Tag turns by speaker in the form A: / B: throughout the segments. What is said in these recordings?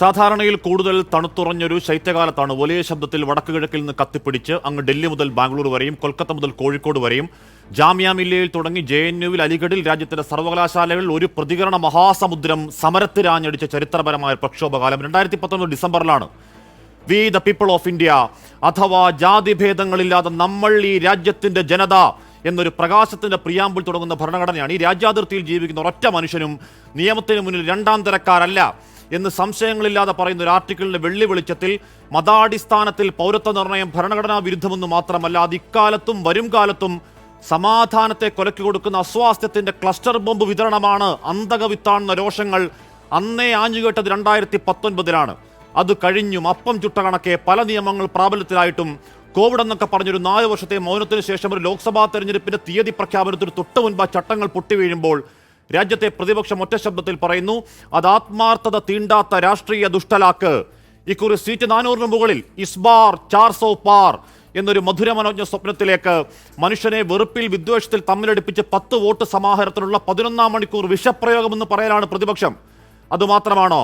A: സാധാരണയിൽ കൂടുതൽ തണുത്തുറഞ്ഞൊരു ശൈത്യകാലത്താണ് വലിയ ശബ്ദത്തിൽ വടക്ക് കിഴക്കിൽ നിന്ന് കത്തിപ്പിടിച്ച് അങ്ങ് ഡൽഹി മുതൽ ബാംഗ്ലൂർ വരെയും കൊൽക്കത്ത മുതൽ കോഴിക്കോട് വരെയും ജാമിയ മില്ലയിൽ തുടങ്ങി JNUവിൽ അലിഗഡിൽ രാജ്യത്തിന്റെ സർവകലാശാലകളിൽ ഒരു പ്രതികരണ മഹാസമുദ്രം സമരത്തിരാഞ്ഞടിച്ച ചരിത്രപരമായ പ്രക്ഷോഭകാലം 2019 ഡിസംബറിലാണ്. We the people of India അഥവാ ജാതിഭേദങ്ങളില്ലാതെ നമ്മൾ ഈ രാജ്യത്തിന്റെ ജനത എന്നൊരു പ്രകാശത്തിന്റെ പ്രിയാമ്പിൾ തുടങ്ങുന്ന ഭരണഘടനയാണ്. ഈ രാജ്യാതിർത്തിയിൽ ജീവിക്കുന്ന ഒരൊറ്റ മനുഷ്യനും നിയമത്തിന് മുന്നിൽ രണ്ടാം തരക്കാരല്ല എന്ന് സംശയങ്ങളില്ലാതെ പറയുന്ന ഒരു ആർട്ടിക്കിളിന്റെ വെള്ളി വെളിച്ചത്തിൽ മതാടിസ്ഥാനത്തിൽ പൗരത്വ നിർണയം ഭരണഘടനാ വിരുദ്ധമെന്ന് മാത്രമല്ല, അത് ഇക്കാലത്തും വരും കാലത്തും സമാധാനത്തെ കൊലക്കി കൊടുക്കുന്ന അസ്വാസ്ഥ്യത്തിന്റെ ക്ലസ്റ്റർ ബോംബ് വിതരണമാണ്. അന്തകവിത്താണെന്ന രോഷങ്ങൾ അന്നേ ആഞ്ഞുകേട്ടത് 2019 അത് കഴിഞ്ഞും അപ്പം ചുട്ട കണക്കെ പല നിയമങ്ങൾ പ്രാബല്യത്തിലായിട്ടും കോവിഡ് എന്നൊക്കെ പറഞ്ഞൊരു 4 വർഷത്തെ മൗനത്തിന് ശേഷം ഒരു ലോക്സഭാ തെരഞ്ഞെടുപ്പിന്റെ തീയതി പ്രഖ്യാപനത്തിന് തൊട്ട് മുൻപ് ചട്ടങ്ങൾ പൊട്ടിവീഴുമ്പോൾ രാജ്യത്തെ പ്രതിപക്ഷം ഒറ്റ ശബ്ദത്തിൽ പറയുന്നു, അത് ആത്മാർത്ഥത തീണ്ടാത്ത രാഷ്ട്രീയ ദുഷ്ടലാക്ക്. ഇക്കുറി സീറ്റ് 400 മുകളിൽ ഇസ്ബാർ 400 പാർ എന്നൊരു മധുരമനോജ്ഞ സ്വപ്നത്തിലേക്ക് മനുഷ്യനെ വെറുപ്പിൽ വിദ്വേഷത്തിൽ തമ്മിലടിപ്പിച്ച് 10 വോട്ട് സമാഹരണത്തിനുള്ള 11-ാം മണിക്കൂർ വിഷപ്രയോഗമെന്ന് പറയലാണ് പ്രതിപക്ഷം. അതുമാത്രമാണോ?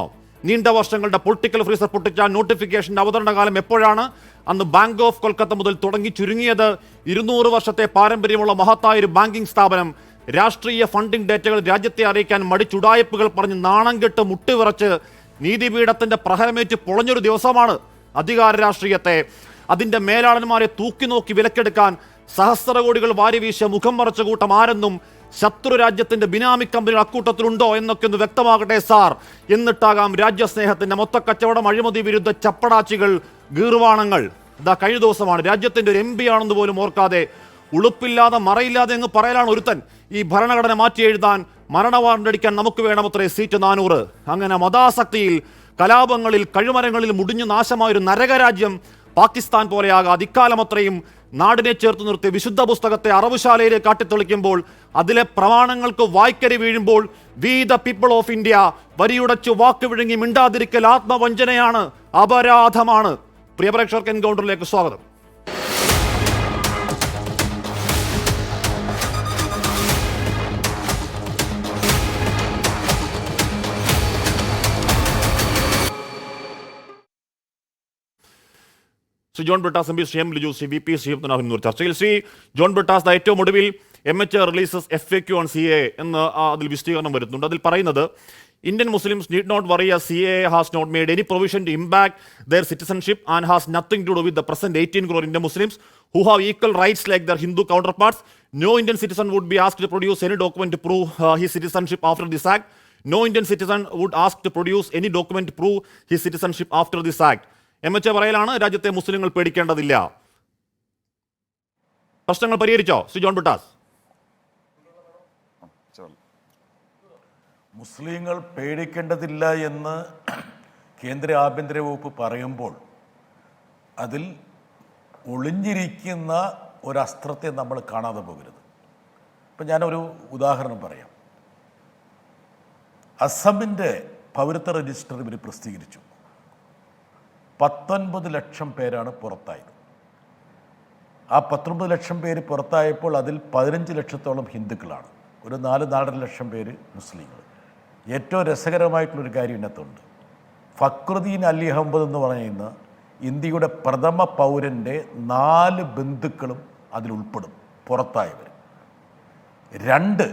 A: നീണ്ട വർഷങ്ങളുടെ പൊളിറ്റിക്കൽ ഫ്രീസർ പൊട്ടിച്ച നോട്ടിഫിക്കേഷന്റെ അവതരണകാലം എപ്പോഴാണ്? അന്ന് ബാങ്ക് ഓഫ് കൊൽക്കത്ത മുതൽ തുടങ്ങി ചുരുങ്ങിയത് 200 വർഷത്തെ പാരമ്പര്യമുള്ള മഹത്തായ ഒരു ബാങ്കിംഗ് സ്ഥാപനം രാഷ്ട്രീയ ഫണ്ടിംഗ് ഡേറ്റകൾ രാജ്യത്തെ അറിയിക്കാൻ മടിച്ചുടായ്പകൾ പറഞ്ഞ് നാണം കെട്ട് മുട്ടിവിറച്ച് നീതിപീഠത്തിന്റെ പ്രഹരമേറ്റ് പൊളഞ്ഞൊരു ദിവസമാണ്. അധികാര രാഷ്ട്രീയത്തെ അതിന്റെ മേലാളന്മാരെ തൂക്കി നോക്കി വിലക്കെടുക്കാൻ സഹസ്ര കോടികൾ വാരിവീശ മുഖം മറച്ച കൂട്ടം ആരെന്നും ശത്രു രാജ്യത്തിന്റെ ബിനാമി കമ്പനികൾ അക്കൂട്ടത്തിലുണ്ടോ എന്നൊക്കെ ഒന്ന് വ്യക്തമാകട്ടെ സാർ. എന്നിട്ടാകാം രാജ്യസ്നേഹത്തിന്റെ മൊത്തക്കച്ചവടം, അഴിമതി വിരുദ്ധ ചപ്പടാച്ചികൾ, ഗീർവാണങ്ങൾ. ഇതാ കഴിഞ്ഞ ദിവസമാണ് രാജ്യത്തിന്റെ ഒരു MP ആണെന്ന് പോലും ഓർക്കാതെ ഉളുപ്പില്ലാതെ മറയില്ലാതെ അങ്ങ് പറയലാണ് ഒരുത്തൻ ഈ ഭരണഘടന മാറ്റി എഴുതാൻ മരണവാറണ്ടടിക്കാൻ നമുക്ക് വേണമത്രേ സീറ്റ് 400. അങ്ങനെ മതാസക്തിയിൽ കലാപങ്ങളിൽ കഴിമരങ്ങളിൽ മുടിഞ്ഞു നാശമായൊരു നരകരാജ്യം പാകിസ്ഥാൻ പോലെയാകാതെ ഇക്കാലമത്രയും നാടിനെ ചേർത്ത് നിർത്തി വിശുദ്ധ പുസ്തകത്തെ അറവുശാലയിലേക്ക് കാട്ടിത്തെളിക്കുമ്പോൾ അതിലെ പ്രമാണങ്ങൾക്ക് വായ്ക്കരി വീഴുമ്പോൾ we the people of India വരിയുടച്ചു വാക്ക് വിഴുങ്ങി മിണ്ടാതിരിക്കൽ ആത്മവഞ്ചനയാണ്, അപരാധമാണ്. പ്രിയ പ്രേക്ഷകർക്ക് എൻകൗണ്ടറിലേക്ക് സ്വാഗതം. Shri John Brittas MP, Shri M. ലിജു, ശ്രീ VP ശ്രീപത്മനാഭൻ ചർച്ചയിൽ. ശ്രീ ജോൺ ബ്രിട്ടാസ് ഏറ്റവും ഒടുവിൽ MH releases FAQ on CAA എന്ന് അതിൽ വിശദീകരണം വരുന്നുണ്ട്. അതിൽ പറയുന്നത് Indian Muslims need not worry as CAA has not made any provision to impact their citizenship and has nothing to do with the present 18 crore Indian Muslims who have equal rights like their Hindu counterparts. No Indian citizen would be asked to produce any document to prove his citizenship after this act. No Indian citizen would ask to produce any document to prove his citizenship after this act. MH പറയലാണ് രാജ്യത്തെ മുസ്ലിങ്ങൾ പേടിക്കേണ്ടതില്ല. പ്രശ്നങ്ങൾ പരിഹരിച്ചോ ശ്രീ ജോൺ ബ്രിട്ടാസ്?
B: മുസ്ലിങ്ങൾ പേടിക്കേണ്ടതില്ല എന്ന് കേന്ദ്ര ആഭ്യന്തര വകുപ്പ് പറയുമ്പോൾ അതിൽ ഒളിഞ്ഞിരിക്കുന്ന ഒരസ്ത്രത്തെ നമ്മൾ കാണാതെ പോകരുത്. ഇപ്പം ഞാനൊരു ഉദാഹരണം പറയാം. അസമിൻ്റെ പൗരത്വ രജിസ്റ്റർ ഇവർ പ്രസിദ്ധീകരിച്ചു. 19 ലക്ഷം പേരാണ് പുറത്തായത്. ആ 19 ലക്ഷം പേര് പുറത്തായപ്പോൾ അതിൽ 15 ലക്ഷത്തോളം ഹിന്ദുക്കളാണ്, ഒരു 4-4.5 ലക്ഷം പേര് മുസ്ലിങ്ങൾ. ഏറ്റവും രസകരമായിട്ടുള്ളൊരു കാര്യം ഇതിനകത്തുണ്ട്. ഫക്രുദ്ദീൻ അലി അഹമ്മദ് എന്ന് പറയുന്ന ഇന്ത്യയുടെ പ്രഥമ പൗരൻ്റെ 4 ബന്ധുക്കളും അതിലുൾപ്പെടും, പുറത്തായവർ. 2,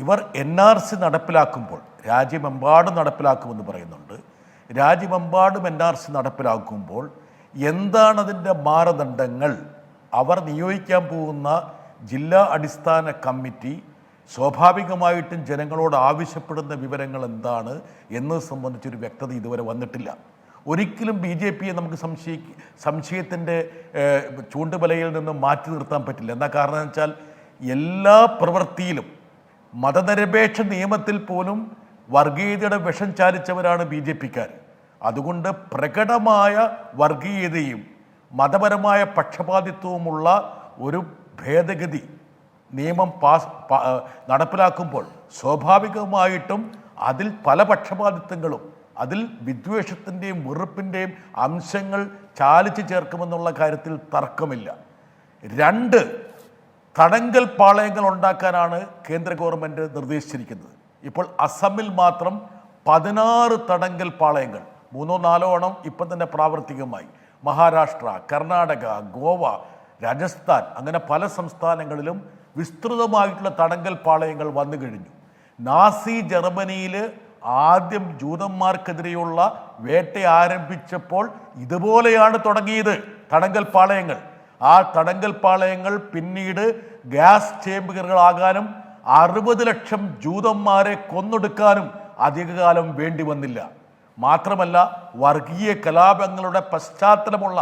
B: ഇവർ NRC നടപ്പിലാക്കുമ്പോൾ രാജ്യമെമ്പാടും നടപ്പിലാക്കുമെന്ന് പറയുന്നുണ്ട്. രാജ്യമെമ്പാടും NRC നടപ്പിലാക്കുമ്പോൾ എന്താണതിൻ്റെ മാനദണ്ഡങ്ങൾ? അവർ നിയോഗിക്കാൻ പോകുന്ന ജില്ലാ അടിസ്ഥാന കമ്മിറ്റി സ്വാഭാവികമായിട്ടും ജനങ്ങളോട് ആവശ്യപ്പെടുന്ന വിവരങ്ങൾ എന്താണ് എന്നത് സംബന്ധിച്ചൊരു വ്യക്തത ഇതുവരെ വന്നിട്ടില്ല. ഒരിക്കലും BJPയെ നമുക്ക് സംശയത്തിൻ്റെ ചൂണ്ടുവലയിൽ നിന്ന് മാറ്റി നിർത്താൻ പറ്റില്ല. എന്താ കാരണം എന്ന് വെച്ചാൽ എല്ലാ പ്രവൃത്തിയിലും മതനിരപേക്ഷ നിയമത്തിൽ പോലും വർഗീയതയുടെ വിഷം ചാലിച്ചവരാണ് BJPക്കാർ. അതുകൊണ്ട് പ്രകടമായ വർഗീയതയും മതപരമായ പക്ഷപാതിത്വവുമുള്ള ഒരു ഭേദഗതി നിയമം നടപ്പിലാക്കുമ്പോൾ സ്വാഭാവികമായിട്ടും അതിൽ പല പക്ഷപാതിത്വങ്ങളും അതിൽ വിദ്വേഷത്തിൻ്റെയും വെറുപ്പിൻ്റെയും അംശങ്ങൾ ചാലിച്ചു ചേർക്കുമെന്നുള്ള കാര്യത്തിൽ തർക്കമില്ല. 2, തടങ്കൽ പാളയങ്ങൾ ഉണ്ടാക്കാനാണ് കേന്ദ്ര ഗവൺമെൻറ് നിർദ്ദേശിച്ചിരിക്കുന്നത്. ഇപ്പോൾ അസമിൽ മാത്രം 16 തടങ്കൽ പാളയങ്ങൾ 3-4 എണ്ണം ഇപ്പം തന്നെ പ്രാവർത്തികമായി. മഹാരാഷ്ട്ര, കർണാടക, ഗോവ, രാജസ്ഥാൻ, അങ്ങനെ പല സംസ്ഥാനങ്ങളിലും വിസ്തൃതമായിട്ടുള്ള തടങ്കൽ പാളയങ്ങൾ വന്നു കഴിഞ്ഞു. നാസി ജർമ്മനിയിൽ ആദ്യം ജൂതന്മാർക്കെതിരെയുള്ള വേട്ട ആരംഭിച്ചപ്പോൾ ഇതുപോലെയാണ് തുടങ്ങിയത് തടങ്കൽ പാളയങ്ങൾ. ആ തടങ്കൽ പാളയങ്ങൾ പിന്നീട് ഗ്യാസ് ചേമ്പറുകളാകാനും 60 ലക്ഷം ജൂതന്മാരെ കൊന്നൊടുക്കാനും അധികകാലം വേണ്ടി വന്നില്ല. മാത്രമല്ല, വർഗീയ കലാപങ്ങളുടെ പശ്ചാത്തലമുള്ള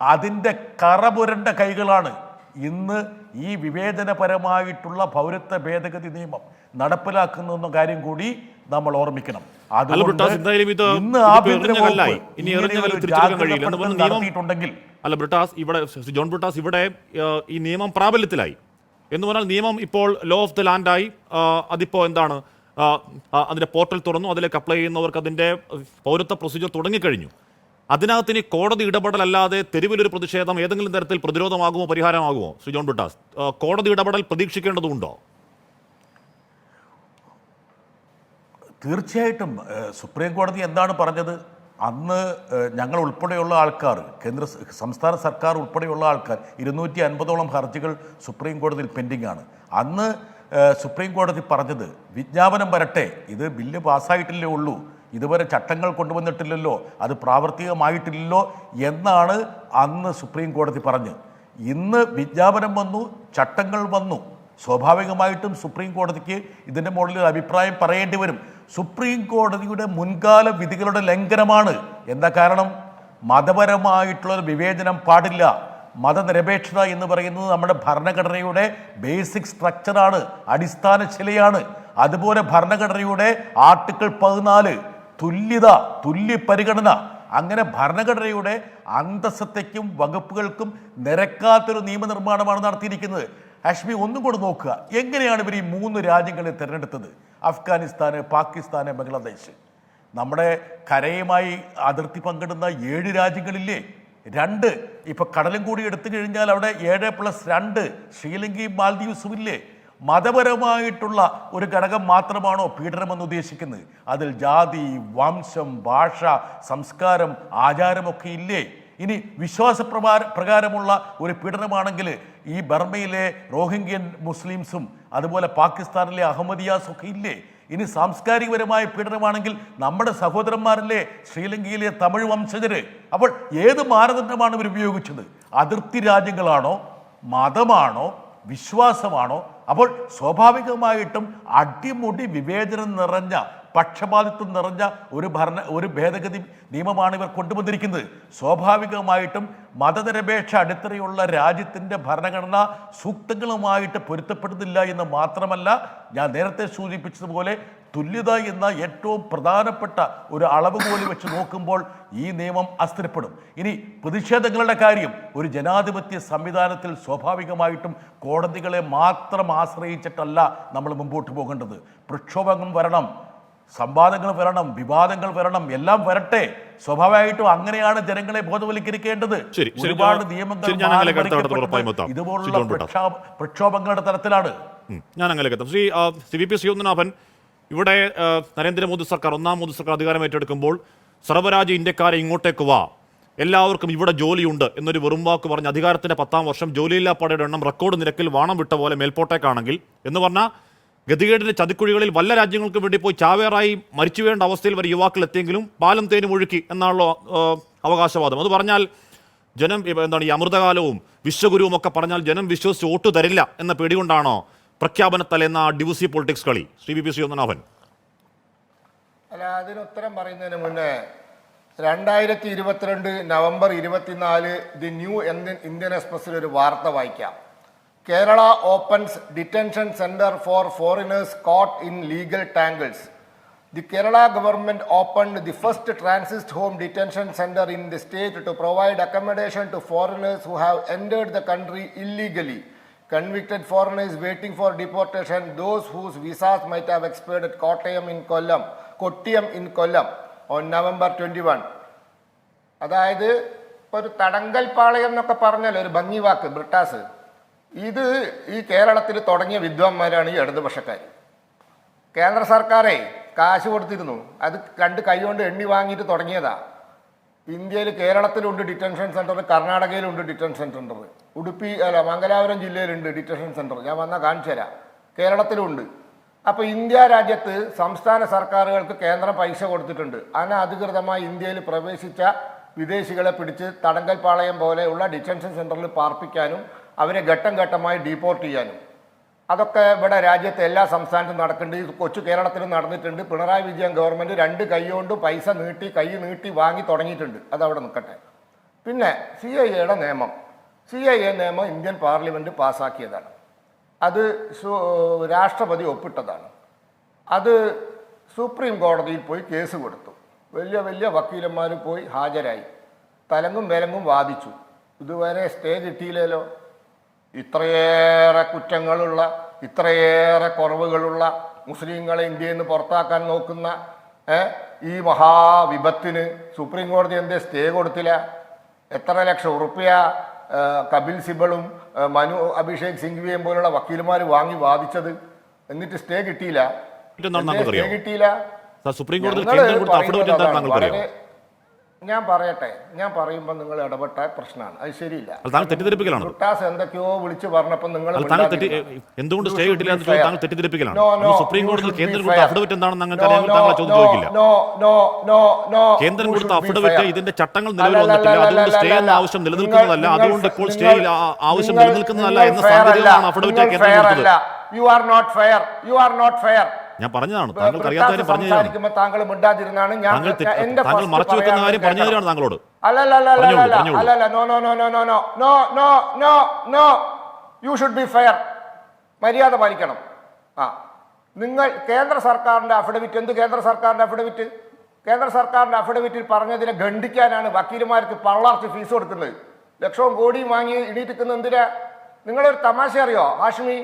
B: അതിൻ്റെ കറപുരണ്ട കൈകളാണ് ഇന്ന് ഈ വിവേചനപരമായിട്ടുള്ള പൗരത്വ ഭേദഗതി നിയമം നടപ്പിലാക്കുന്ന കാര്യം കൂടി നമ്മൾ ഓർമ്മിക്കണം. ഇന്ന് ആഭ്യന്തര നടത്തിയിട്ടുണ്ടെങ്കിൽ
A: അല്ല ബ്രിട്ടാസ്, ഇവിടെ ജോൺ ബ്രിട്ടാസ്, ഇവിടെ ഈ നിയമം പ്രാബല്യത്തിലായി എന്ന് പറഞ്ഞാൽ നിയമം ഇപ്പോൾ ലോ ഓഫ് ദ ലാൻഡായി. അതിപ്പോൾ എന്താണ്, അതിൻ്റെ പോർട്ടൽ തുറന്നു, അതിലേക്ക് അപ്ലൈ ചെയ്യുന്നവർക്ക് അതിൻ്റെ പൗരത്വ പ്രൊസീജിയർ തുടങ്ങിക്കഴിഞ്ഞു. അതിനകത്ത് ഇനി കോടതി ഇടപെടലല്ലാതെ തെരുവിലൊരു പ്രതിഷേധം ഏതെങ്കിലും തരത്തിൽ പ്രതിരോധമാകുമോ, പരിഹാരമാകുമോ? ശ്രീ ജോൺ ബ്രിട്ടാസ്, കോടതി ഇടപെടൽ പ്രതീക്ഷിക്കേണ്ടതുണ്ടോ?
B: തീർച്ചയായിട്ടും. സുപ്രീം കോടതി എന്താണ് പറഞ്ഞത്? അന്ന് ഞങ്ങൾ ഉൾപ്പെടെയുള്ള ആൾക്കാർ, സംസ്ഥാന സർക്കാർ ഉൾപ്പെടെയുള്ള ആൾക്കാർ 250ഓളം ഹർജികൾ സുപ്രീം കോടതിയിൽ പെൻഡിംഗ് ആണ്. അന്ന് സുപ്രീം കോടതി പറഞ്ഞത് വിജ്ഞാപനം വരട്ടെ, ഇത് ബില്ല് പാസ്സായിട്ടില്ലേ ഉള്ളൂ, ഇതുവരെ ചട്ടങ്ങൾ കൊണ്ടുവന്നിട്ടില്ലല്ലോ, അത് പ്രാവർത്തികമായിട്ടില്ലല്ലോ എന്നാണ് അന്ന് സുപ്രീം കോടതി പറഞ്ഞത്. ഇന്ന് വിജ്ഞാപനം വന്നു, ചട്ടങ്ങൾ വന്നു. സ്വാഭാവികമായിട്ടും സുപ്രീം കോടതിക്ക് ഇതിൻ്റെ മുകളിൽ ഒരു അഭിപ്രായം പറയേണ്ടി വരും. സുപ്രീം കോടതിയുടെ മുൻകാല വിധികളുടെ ലംഘനമാണ്. എന്താ കാരണം? മതപരമായിട്ടുള്ളൊരു വിവേചനം പാടില്ല. മതനിരപേക്ഷത എന്ന് പറയുന്നത് നമ്മുടെ ഭരണഘടനയുടെ ബേസിക് സ്ട്രക്ചറാണ്, അടിസ്ഥാന ശിലയാണ്. അതുപോലെ ഭരണഘടനയുടെ ആർട്ടിക്കിൾ 14 തുല്യത, തുല്യ പരിഗണന, അങ്ങനെ ഭരണഘടനയുടെ അന്തസ്സത്തേക്കും വകുപ്പുകൾക്കും നിരക്കാത്തൊരു നിയമനിർമ്മാണമാണ് നടത്തിയിരിക്കുന്നത്. ഹാഷ്മി, ഒന്നും കൂടെ നോക്കുക, എങ്ങനെയാണ് ഇവർ ഈ 3 രാജ്യങ്ങളെ തിരഞ്ഞെടുത്തത്? അഫ്ഗാനിസ്ഥാന്, പാകിസ്ഥാന്, ബംഗ്ലാദേശ്. നമ്മുടെ കരയുമായി അതിർത്തി പങ്കിടുന്ന 7 രാജ്യങ്ങളില്ലേ? 2 ഇപ്പം കടലും കൂടി എടുത്തു കഴിഞ്ഞാൽ അവിടെ 7+2 ശ്രീലങ്കയും മാൽദീവ്സും ഇല്ലേ? മതപരമായിട്ടുള്ള ഒരു ഘടകം മാത്രമാണോ പീഡനമെന്ന് ഉദ്ദേശിക്കുന്നത്? അതിൽ ജാതി, വംശം, ഭാഷ, സംസ്കാരം, ആചാരമൊക്കെ ഇല്ലേ? ഇനി വിശ്വാസ പ്രകാരമുള്ള ഒരു പീഡനമാണെങ്കിൽ ഈ ബർമയിലെ റോഹിംഗ്യൻ മുസ്ലിംസും അതുപോലെ പാകിസ്ഥാനിലെ അഹമ്മദിയാസും ഒക്കെ ഇല്ലേ? ഇനി സാംസ്കാരികപരമായ പീഡനമാണെങ്കിൽ നമ്മുടെ സഹോദരന്മാരല്ലേ ശ്രീലങ്കയിലെ തമിഴ് വംശജര്? അപ്പോൾ ഏത് മാനദണ്ഡമാണ് ഇവർ ഉപയോഗിച്ചത്? അതിർത്തി രാജ്യങ്ങളാണോ, മതമാണോ, വിശ്വാസമാണോ? അപ്പോൾ സ്വാഭാവികമായിട്ടും അടിമുടി വിവേചനം നിറഞ്ഞ, പക്ഷപാതിത്വം നിറഞ്ഞ ഒരു ഭേദഗതി നിയമമാണ് ഇവർ കൊണ്ടുവന്നിരിക്കുന്നത്. സ്വാഭാവികമായിട്ടും മതനിരപേക്ഷ അടിത്തറയുള്ള രാജ്യത്തിൻ്റെ ഭരണഘടന സൂക്തങ്ങളുമായിട്ട് പൊരുത്തപ്പെടുന്നില്ല എന്ന് മാത്രമല്ല, ഞാൻ നേരത്തെ സൂചിപ്പിച്ചതുപോലെ തുല്യത എന്ന ഏറ്റവും പ്രധാനപ്പെട്ട ഒരു അളവുകോല് വെച്ച് നോക്കുമ്പോൾ ഈ നിയമം അസ്ഥിരപ്പെടും. ഇനി പ്രതിഷേധങ്ങളുടെ കാര്യം, ഒരു ജനാധിപത്യ സംവിധാനത്തിൽ സ്വാഭാവികമായിട്ടും കോടതികളെ മാത്രം ആശ്രയിച്ചിട്ടല്ല നമ്മൾ മുമ്പോട്ട് പോകേണ്ടത്. പ്രക്ഷോഭങ്ങൾ വരണം, സംവാദങ്ങൾ വരണം, വിവാദങ്ങൾ വരണം, എല്ലാം വരട്ടെ. സ്വാഭാവികമായിട്ടും അങ്ങനെയാണ് ജനങ്ങളെ ബോധവൽക്കരിക്കേണ്ടത്. ഒരുപാട് നിയമങ്ങൾ ഇതുപോലുള്ള പ്രക്ഷോഭങ്ങളുടെ തരത്തിലാണ്.
A: ഞാൻ അങ്ങനെ എത്താം. ശ്രീ വി പി ശ്രീനാഥൻ, ഇവിടെ നരേന്ദ്രമോദി സർക്കാർ, 1ാം മോദി സർക്കാർ അധികാരം ഏറ്റെടുക്കുമ്പോൾ സർവ്വരാജ്യ ഇന്ത്യക്കാരെ ഇങ്ങോട്ടേക്ക് വാ, എല്ലാവർക്കും ഇവിടെ ജോലിയുണ്ട് എന്നൊരു വെറും വാക്ക് പറഞ്ഞ് അധികാരത്തിൻ്റെ 10ാം വർഷം ജോലിയില്ലാ പടയുടെ എണ്ണം റെക്കോർഡ് നിരക്കിൽ വാണം വിട്ട പോലെ മേൽപോട്ടേക്കാണെങ്കിൽ എന്ന് പറഞ്ഞാൽ ഗതികേടിൻ്റെ ചതിക്കുഴികളിൽ വല്ല രാജ്യങ്ങൾക്ക് വേണ്ടി പോയി ചാവേറായി മരിച്ചു വേണ്ട അവസ്ഥയിൽ വരെ യുവാക്കൾ എത്തിയെങ്കിലും പാലം തേനും ഒഴുക്കി എന്നാണല്ലോ അവകാശവാദം. അത് പറഞ്ഞാൽ ജനം എന്താണ് ഈ അമൃതകാലവും വിശ്വഗുരുവും ഒക്കെ പറഞ്ഞാൽ ജനം വിശ്വസിച്ച് വോട്ട് തരില്ല എന്ന പേടികൊണ്ടാണോ പ്രഖ്യാപനത്തലെന്ന ഡിവിസി പൊളിറ്റിക്സ് കളി? Shri V P Sreenathan.
C: അല്ല, അതിനുത്തരം പറയുന്നതിന് മുന്നേ 2022 നവംബർ 24 ദി ന്യൂ ഇന്ത്യൻ എക്സ്പ്രസിൽ ഒരു വാർത്ത വായിക്കാം. Kerala opens detention centre for foreigners caught in legal tangles. The Kerala government opened the first transit home detention center in the state to provide accommodation to foreigners who have entered the country illegally. Convicted foreigners waiting for deportation, those whose visas might have expired at Kottayam in Kollam on November 21. അതായത് ഇപ്പോൾ ഒരു തടങ്കൽ പാളയം എന്നൊക്കെ പറഞ്ഞാൽ ഒരു ഭംഗി വാക്ക് ബ്രിട്ടാസ്. ഇത് ഈ കേരളത്തിൽ തുടങ്ങിയ വിദ്വാൻമാരാണ് ഈ ഇടതുപക്ഷക്കാർ. കേന്ദ്ര സർക്കാരെ കാശ് കൊടുത്തിരുന്നു. അത് 2 കൈ കൊണ്ട് എണ്ണി വാങ്ങിയിട്ട് തുടങ്ങിയതാ. ഇന്ത്യയിൽ കേരളത്തിലുണ്ട് ഡിറ്റൻഷൻ സെന്റർ, കർണാടകയിലുണ്ട് ഡിറ്റൻഷൻ സെന്റർ, മംഗലാപുരം ജില്ലയിലുണ്ട് ഡിറ്റൻഷൻ സെന്റർ. ഞാൻ വന്നാൽ കാണിച്ചു തരാം. കേരളത്തിലുണ്ട്. അപ്പോൾ ഇന്ത്യ രാജ്യത്ത് സംസ്ഥാന സർക്കാരുകൾക്ക് കേന്ദ്രം പൈസ കൊടുത്തിട്ടുണ്ട്. അനധികൃതമായി ഇന്ത്യയിൽ പ്രവേശിച്ച വിദേശികളെ പിടിച്ച് തടങ്കൽ പാളയം പോലെയുള്ള ഡിറ്റൻഷൻ സെന്ററിൽ പാർപ്പിക്കാനും അവരെ ഘട്ടം ഘട്ടമായി ഡീപ്പോർട്ട് ചെയ്യാനും. അതൊക്കെ ഇവിടെ രാജ്യത്തെ എല്ലാ സംസ്ഥാനത്തും നടക്കുന്നുണ്ട്. ഈ കൊച്ചു കേരളത്തിലും നടന്നിട്ടുണ്ട്. പിണറായി വിജയൻ ഗവൺമെൻറ് 2 കൈ കൊണ്ട് പൈസ കൈ നീട്ടി വാങ്ങി തുടങ്ങിയിട്ടുണ്ട്. അതവിടെ നിൽക്കട്ടെ. പിന്നെ CIAയുടെ നിയമം, CIA നിയമം ഇന്ത്യൻ പാർലമെൻറ്റ് പാസ്സാക്കിയതാണ്. അത് രാഷ്ട്രപതി ഒപ്പിട്ടതാണ്. അത് സുപ്രീം കോടതിയിൽ പോയി കേസ് കൊടുത്തു. വലിയ വലിയ വക്കീലന്മാർ പോയി ഹാജരായി, തലങ്ങും വിലങ്ങും വാദിച്ചു. ഇതുവരെ സ്റ്റേ കിട്ടിയില്ലല്ലോ. ഇത്രയേറെ കുറ്റങ്ങളുള്ള, ഇത്രയേറെ കുറവുകളുള്ള, മുസ്ലിങ്ങളെ ഇന്ത്യയിൽ നിന്ന് പുറത്താക്കാൻ നോക്കുന്ന ഈ മഹാവിപത്തിന് സുപ്രീം കോടതി എന്തേ സ്റ്റേ കൊടുത്തില്ല? എത്ര ലക്ഷം ഉറുപ്പ്യ കപിൽ സിബളും അഭിഷേക് സിംഗ്വിയും പോലുള്ള വക്കീലന്മാർ വാങ്ങി വാദിച്ചത്, എന്നിട്ട് സ്റ്റേ കിട്ടിയില്ല. സ്റ്റേ കിട്ടിയില്ല.
A: സുപ്രീം കോടതി
C: ഞാൻ പറയട്ടെ, ഞാൻ പറയുമ്പോൾ നിങ്ങൾ ഇടപെട്ട പ്രശ്നമാണ്. അത് ശരിയില്ല.
A: തെറ്റിദ്ധരിപ്പിക്കലാണ്.
C: ബ്രിട്ടാസ് എന്തൊക്കെയോ വിളിച്ചു പറഞ്ഞപ്പോൾ നിങ്ങൾ
A: എന്തുകൊണ്ട് സ്റ്റേ കിട്ടില്ല എന്ന് തെറ്റിദ്ധരിപ്പിക്കലാണ്. സുപ്രീം കോടതിയിൽ കേന്ദ്രം കൊടുത്ത അഫിഡവിറ്റ് എന്താണെന്ന് ചോദിക്കില്ല. കേന്ദ്രം കൊടുത്ത അഫിഡവിറ്റ് ഇതിന്റെ ചട്ടങ്ങൾ നിലവിൽ വന്നിട്ടില്ല, അതുകൊണ്ട് സ്റ്റേ എന്ന ആവശ്യം നിലനിൽക്കുന്നതല്ല, അതുകൊണ്ട് ഇപ്പോൾ സ്റ്റേ ആവശ്യം നിലനിൽക്കുന്നതല്ല എന്ന സാഹചര്യമാണ് അഫിഡവിറ്റ് കേന്ദ്രം കൊടുത്തത്.
C: You are not fair. You are not fair.
A: ഞാൻ പറഞ്ഞതാണ്, താങ്കൾക്ക് അറിയാത്ത കാര്യം പറഞ്ഞതാണ്.
C: താങ്കൾ മിണ്ടാതിരുന്നാണ്.
A: താങ്കൾ മറച്ചു വെക്കുന്ന കാര്യം പറഞ്ഞു തരാണ് താങ്കളോട്.
C: You should be fair. മര്യാദ പാലിക്കണം. നിങ്ങൾ കേന്ദ്ര സർക്കാരിന്റെ അഫിഡവിറ്റ്, എന്ത് കേന്ദ്ര സർക്കാരിന്റെ അഫിഡവിറ്റ്? കേന്ദ്ര സർക്കാരിന്റെ അഫിഡവിറ്റിൽ പറഞ്ഞതിനെ ഖണ്ഡിക്കാനാണ് വക്കീലുമാർക്ക് പള്ളർച്ച് ഫീസ് കൊടുക്കുന്നത്. ലക്ഷവും കോടിയും വാങ്ങി ഇണീറ്റിക്കുന്ന എന്തിനാ? നിങ്ങളൊരു തമാശ അറിയോ ഹാഷ്മി?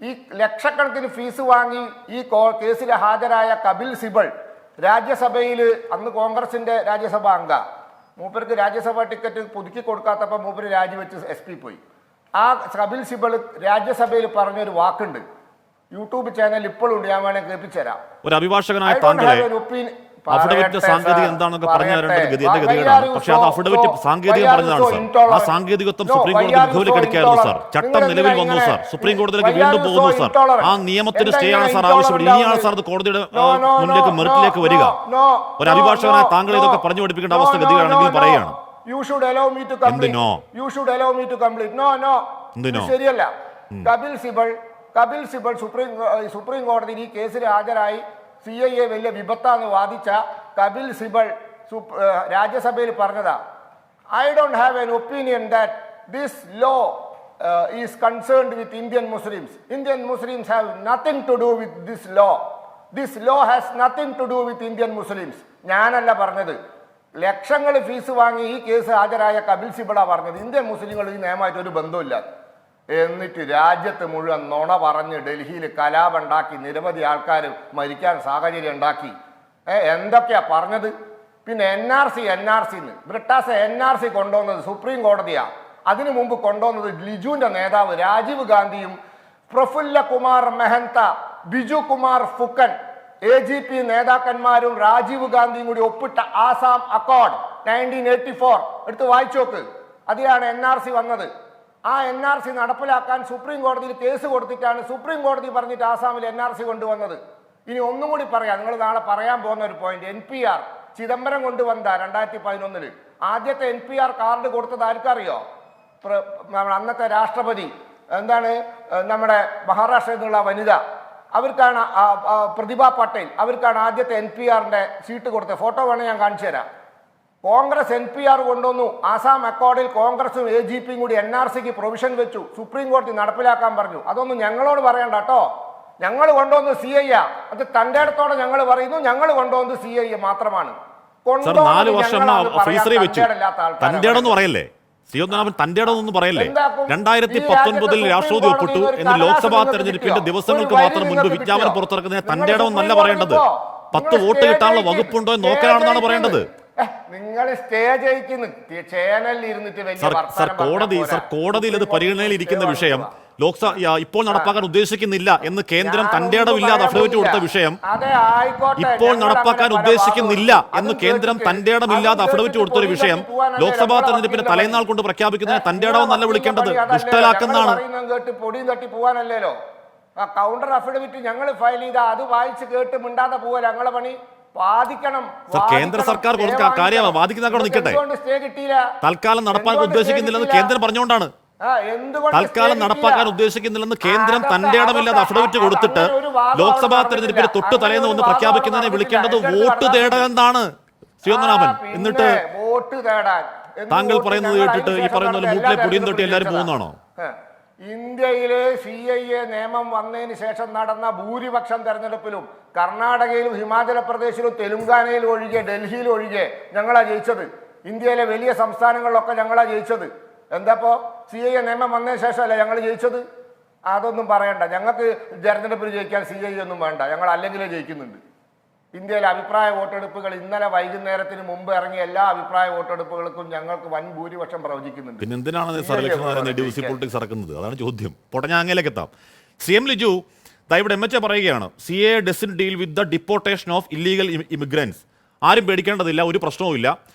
C: ഈ ലക്ഷക്കണക്കിന് ഫീസ് വാങ്ങി ഈ കേസിൽ ഹാജരായ കപിൽ സിബൾ രാജ്യസഭയിൽ, അന്ന് കോൺഗ്രസിന്റെ രാജ്യസഭ അംഗ, മൂപ്പർക്ക് രാജ്യസഭ ടിക്കറ്റ് പുതുക്കി കൊടുക്കാത്തപ്പോൾ മൂപ്പര് രാജിവെച്ച് SP പോയി. ആ കപിൽ സിബൾ രാജ്യസഭയിൽ പറഞ്ഞൊരു വാക്കുണ്ട്, യൂട്യൂബ് ചാനൽ ഇപ്പോഴും ഉണ്ട്, ഞാൻ വേണമെങ്കിൽ കേൾപ്പിച്ചു തരാം.
A: ഒരു അഭിഭാഷകനായ താങ്കളെ അഫിഡവിറ്റ് സാങ്കേതികം എന്താണെന്നൊക്കെ പറഞ്ഞു തരേണ്ടത് എന്റെ ഗതികേടാണ്. പക്ഷേ അത് അഫിഡവിറ്റ് സാങ്കേതികം പറഞ്ഞതാണ് സാർ. ആ സാങ്കേതികത്വം സുപ്രീം കോടതി മുഖവിലേക്ക് അടിക്കായിരുന്നു സാർ. ചട്ടം നിലവിൽ വന്നു സാർ. സുപ്രീം കോടതിയിലേക്ക് വീണ്ടും പോകുന്നു സാർ. ആ നിയമത്തിന് സ്റ്റേ ആണ് സാർ ആവശ്യപ്പെടുന്നത്. ഇനിയാണ് സാർ അത് കോടതിയുടെ മുന്നിലേക്ക് മെറിറ്റിലേക്ക് വരിക. ഒരു അഭിഭാഷകനായ താങ്കളെ ഇതൊക്കെ പറഞ്ഞു പഠിപ്പിക്കേണ്ട അവസ്ഥ ഗതികേടാണെങ്കിൽ പറയുകയാണ്.
C: ശരിയല്ല. കപിൽ സിബൾ സുപ്രീം കോടതിയിൽ ഈ കേസിൽ ഹാജരായി CIA വലിയ വിപത്താന്ന് വാദിച്ച കപിൽ സിബൾ രാജ്യസഭയിൽ പറഞ്ഞതാ, I don't have an opinion that this law is concerned with Indian Muslims. Indian Muslims have nothing to do with this law. This law has nothing to do with Indian Muslims. ഞാനല്ല പറഞ്ഞത്. ലക്ഷങ്ങൾ fees വാങ്ങി ഈ case ഹാജരായ കപിൽ സിബളാ പറഞ്ഞത്. Indian മുസ്ലിങ്ങൾ ഈ നിയമമായിട്ട് ഒരു ബന്ധമില്ല. എന്നിട്ട് രാജ്യത്ത് മുഴുവൻ നുണ പറഞ്ഞ് ഡൽഹിയിൽ കലാപുണ്ടാക്കി, നിരവധി ആൾക്കാർ മരിക്കാൻ സാഹചര്യം ഉണ്ടാക്കി. എന്തൊക്കെയാ പറഞ്ഞത്? പിന്നെ NRC ബ്രിട്ടാസ് NRC കൊണ്ടുവന്നത് സുപ്രീം കോടതിയാ. അതിനു മുമ്പ് കൊണ്ടുവന്നത് ലിജുവിന്റെ നേതാവ് രാജീവ് ഗാന്ധിയും പ്രഫുല്ല കുമാർ മെഹന്ത, ബിജു കുമാർ ഫുക്കൻ, AGP നേതാക്കന്മാരും രാജീവ് ഗാന്ധിയും കൂടി ഒപ്പിട്ട ആസാം അക്കോർഡ് 1984 എടുത്ത് വായിച്ചു നോക്ക്. അതിലാണ് NRC വന്നത്. ആ NRC നടപ്പിലാക്കാൻ സുപ്രീം കോടതിയിൽ കേസ് കൊടുത്തിട്ടാണ് സുപ്രീം കോടതി പറഞ്ഞിട്ട് ആസാമിൽ NRC കൊണ്ടുവന്നത്. ഇനി ഒന്നും കൂടി പറയാം, നിങ്ങൾ നാളെ പറയാൻ പോകുന്ന ഒരു പോയിന്റ്. NPR ചിദംബരം കൊണ്ടുവന്ന 2011 ആദ്യത്തെ NPR കാർഡ് കൊടുത്തത് ആർക്കറിയോ? അന്നത്തെ രാഷ്ട്രപതി, എന്താണ് നമ്മുടെ മഹാരാഷ്ട്രയിൽ നിന്നുള്ള വനിത, അവർക്കാണ് പ്രതിഭ പട്ടേൽ, അവർക്കാണ് ആദ്യത്തെ NPRന്റെ സീറ്റ് കൊടുത്തത്. ഫോട്ടോ വേണമെങ്കിൽ ഞാൻ കാണിച്ചു തരാം. കോൺഗ്രസ് NPR കൊണ്ടുവന്നു. ആസാം അക്കോർഡിൽ കോൺഗ്രസും AGPയും കൂടി NRCക്ക് പ്രൊവിഷൻ വെച്ചു. സുപ്രീം കോടതി നടപ്പിലാക്കാൻ പറഞ്ഞു. അതൊന്നും ഞങ്ങളോട് പറയണ്ട കേട്ടോ. ഞങ്ങൾ കൊണ്ടുവന്ന് CIA. അത് തന്റെ അടുത്തോടെ ഞങ്ങൾ പറയുന്നു, ഞങ്ങൾ കൊണ്ടുവന്ന് CIA മാത്രമാണ്.
A: 4 വർഷം ഫ്രീസറിൽ വെച്ചു. തന്റെ ഇടം പറയല്ലേ തന്റെ ഇടം പറയല്ലേ. 2019 രാഷ്ട്രപതി ഒപ്പിട്ടു എന്ന് ലോക്സഭാ തെരഞ്ഞെടുപ്പിന്റെ ദിവസങ്ങൾക്ക് മാത്രം മുൻപ് വിജ്ഞാപനം പുറത്തിറക്കുന്നതിന് തന്റെ ഇടം എന്നല്ല പറയേണ്ടത്. 10 വോട്ട് കിട്ടാനുള്ള വകുപ്പുണ്ടോ എന്ന് നോക്കാനാണെന്നാണ് പറയേണ്ടത്.
C: നിങ്ങൾ സ്റ്റേജ് ചാനലിൽ ഇരുന്നിട്ട്
A: കോടതിയിൽ അത് പരിഗണനയിൽ ഇരിക്കുന്ന വിഷയം ഇപ്പോൾ നടപ്പാക്കാൻ ഉദ്ദേശിക്കുന്നില്ല എന്ന് കേന്ദ്രം തന്റെ ഇടമില്ലാതെ അഫിഡവിറ്റ് കൊടുത്ത വിഷയം ഇപ്പോൾ നടപ്പാക്കാൻ ഉദ്ദേശിക്കുന്നില്ല എന്ന് കേന്ദ്രം തന്റെ ഇടമില്ലാതെ അഫിഡവിറ്റ് കൊടുത്തൊരു വിഷയം ലോക്സഭാ തെരഞ്ഞെടുപ്പിന്റെ തലേനാൾ കൊണ്ട് പ്രഖ്യാപിക്കുന്നതിന് തന്റെ ഇടമെന്നല്ല വിളിക്കേണ്ടത്, ദുഷ്ടലാക്കെന്നാണ്.
C: പൊടിയും തട്ടി പോവാനല്ലോ കൗണ്ടർ അഫിഡവിറ്റ് ഞങ്ങൾ ഫയൽ ചെയ്ത അത് വായിച്ച് കേട്ട് മിണ്ടാതെ പോവല്ല ഞങ്ങളെ പണി. വാദിക്കണം.
A: കേന്ദ്ര സർക്കാർ കുറച്ച് കാര്യം വാദിക്കുന്ന നിൽക്കട്ടെ. തൽക്കാലം നടപ്പാക്കാൻ ഉദ്ദേശിക്കുന്നില്ലെന്ന് കേന്ദ്രം പറഞ്ഞുകൊണ്ടാണ്. തൽക്കാലം നടപ്പാക്കാൻ ഉദ്ദേശിക്കുന്നില്ലെന്ന് കേന്ദ്രം തന്റെ ഇടമില്ലാതെ അഫിഡവിറ്റ് കൊടുത്തിട്ട് ലോക്സഭാ തെരഞ്ഞെടുപ്പിന് തൊട്ട് തലേന്ന് ഒന്ന് പ്രഖ്യാപിക്കുന്നതിനെ വിളിക്കേണ്ടത് വോട്ട് തേടാൻ ശ്രീനാഥൻ. എന്നിട്ട്
C: വോട്ട് തേടാൻ
A: താങ്കൾ പറയുന്നത് കേട്ടിട്ട് ഈ പറയുന്ന പോലെ മൂട്ടിലെ പൊടിയും തൊട്ടി എല്ലാവരും പോകുന്നതാണോ?
C: ഇന്ത്യയിലെ CAA നിയമം വന്നതിന് ശേഷം നടന്ന ഭൂരിപക്ഷം തെരഞ്ഞെടുപ്പിലും കർണാടകയിലും ഹിമാചൽ പ്രദേശിലും തെലുങ്കാനയിലും ഒഴികെ ഡൽഹിയിലും ഒഴികെ ഞങ്ങളാ ജയിച്ചത്. ഇന്ത്യയിലെ വലിയ സംസ്ഥാനങ്ങളിലൊക്കെ ഞങ്ങളാ ജയിച്ചത്. എന്താപ്പോ CAA നിയമം വന്നതിന് ശേഷമല്ലേ ഞങ്ങൾ ജയിച്ചത്? അതൊന്നും പറയണ്ട. ഞങ്ങൾക്ക് തെരഞ്ഞെടുപ്പിൽ ജയിക്കാൻ CAA ഒന്നും വേണ്ട, ഞങ്ങൾ അല്ലെങ്കിലേ ജയിക്കുന്നുണ്ട്. ഇന്ത്യയിലെ അഭിപ്രായ വോട്ടെടുപ്പുകൾ ഇന്നലെ വൈകുന്നേരത്തിന് മുമ്പ് ഇറങ്ങിയ എല്ലാ അഭിപ്രായ വോട്ടെടുപ്പുകൾക്കും ഞങ്ങൾക്ക് വൻ ഭൂരിപക്ഷം പ്രവചിക്കുന്നുണ്ട്.
A: പിന്നെ എന്തിനാണ് പൊളിറ്റിക്സ് ഇറക്കുന്നത്? അതാണ് ചോദ്യം. പോട്ടെ, ഞാൻ അങ്ങനെയൊക്കെ എത്താം. CM ലിജു ഇവിടെ MHA പറയുകയാണ്, CAA doesn't deal with the deportation of illegal immigrants. ആരും പേടിക്കേണ്ടതില്ല, ഒരു പ്രശ്നവുമില്ല.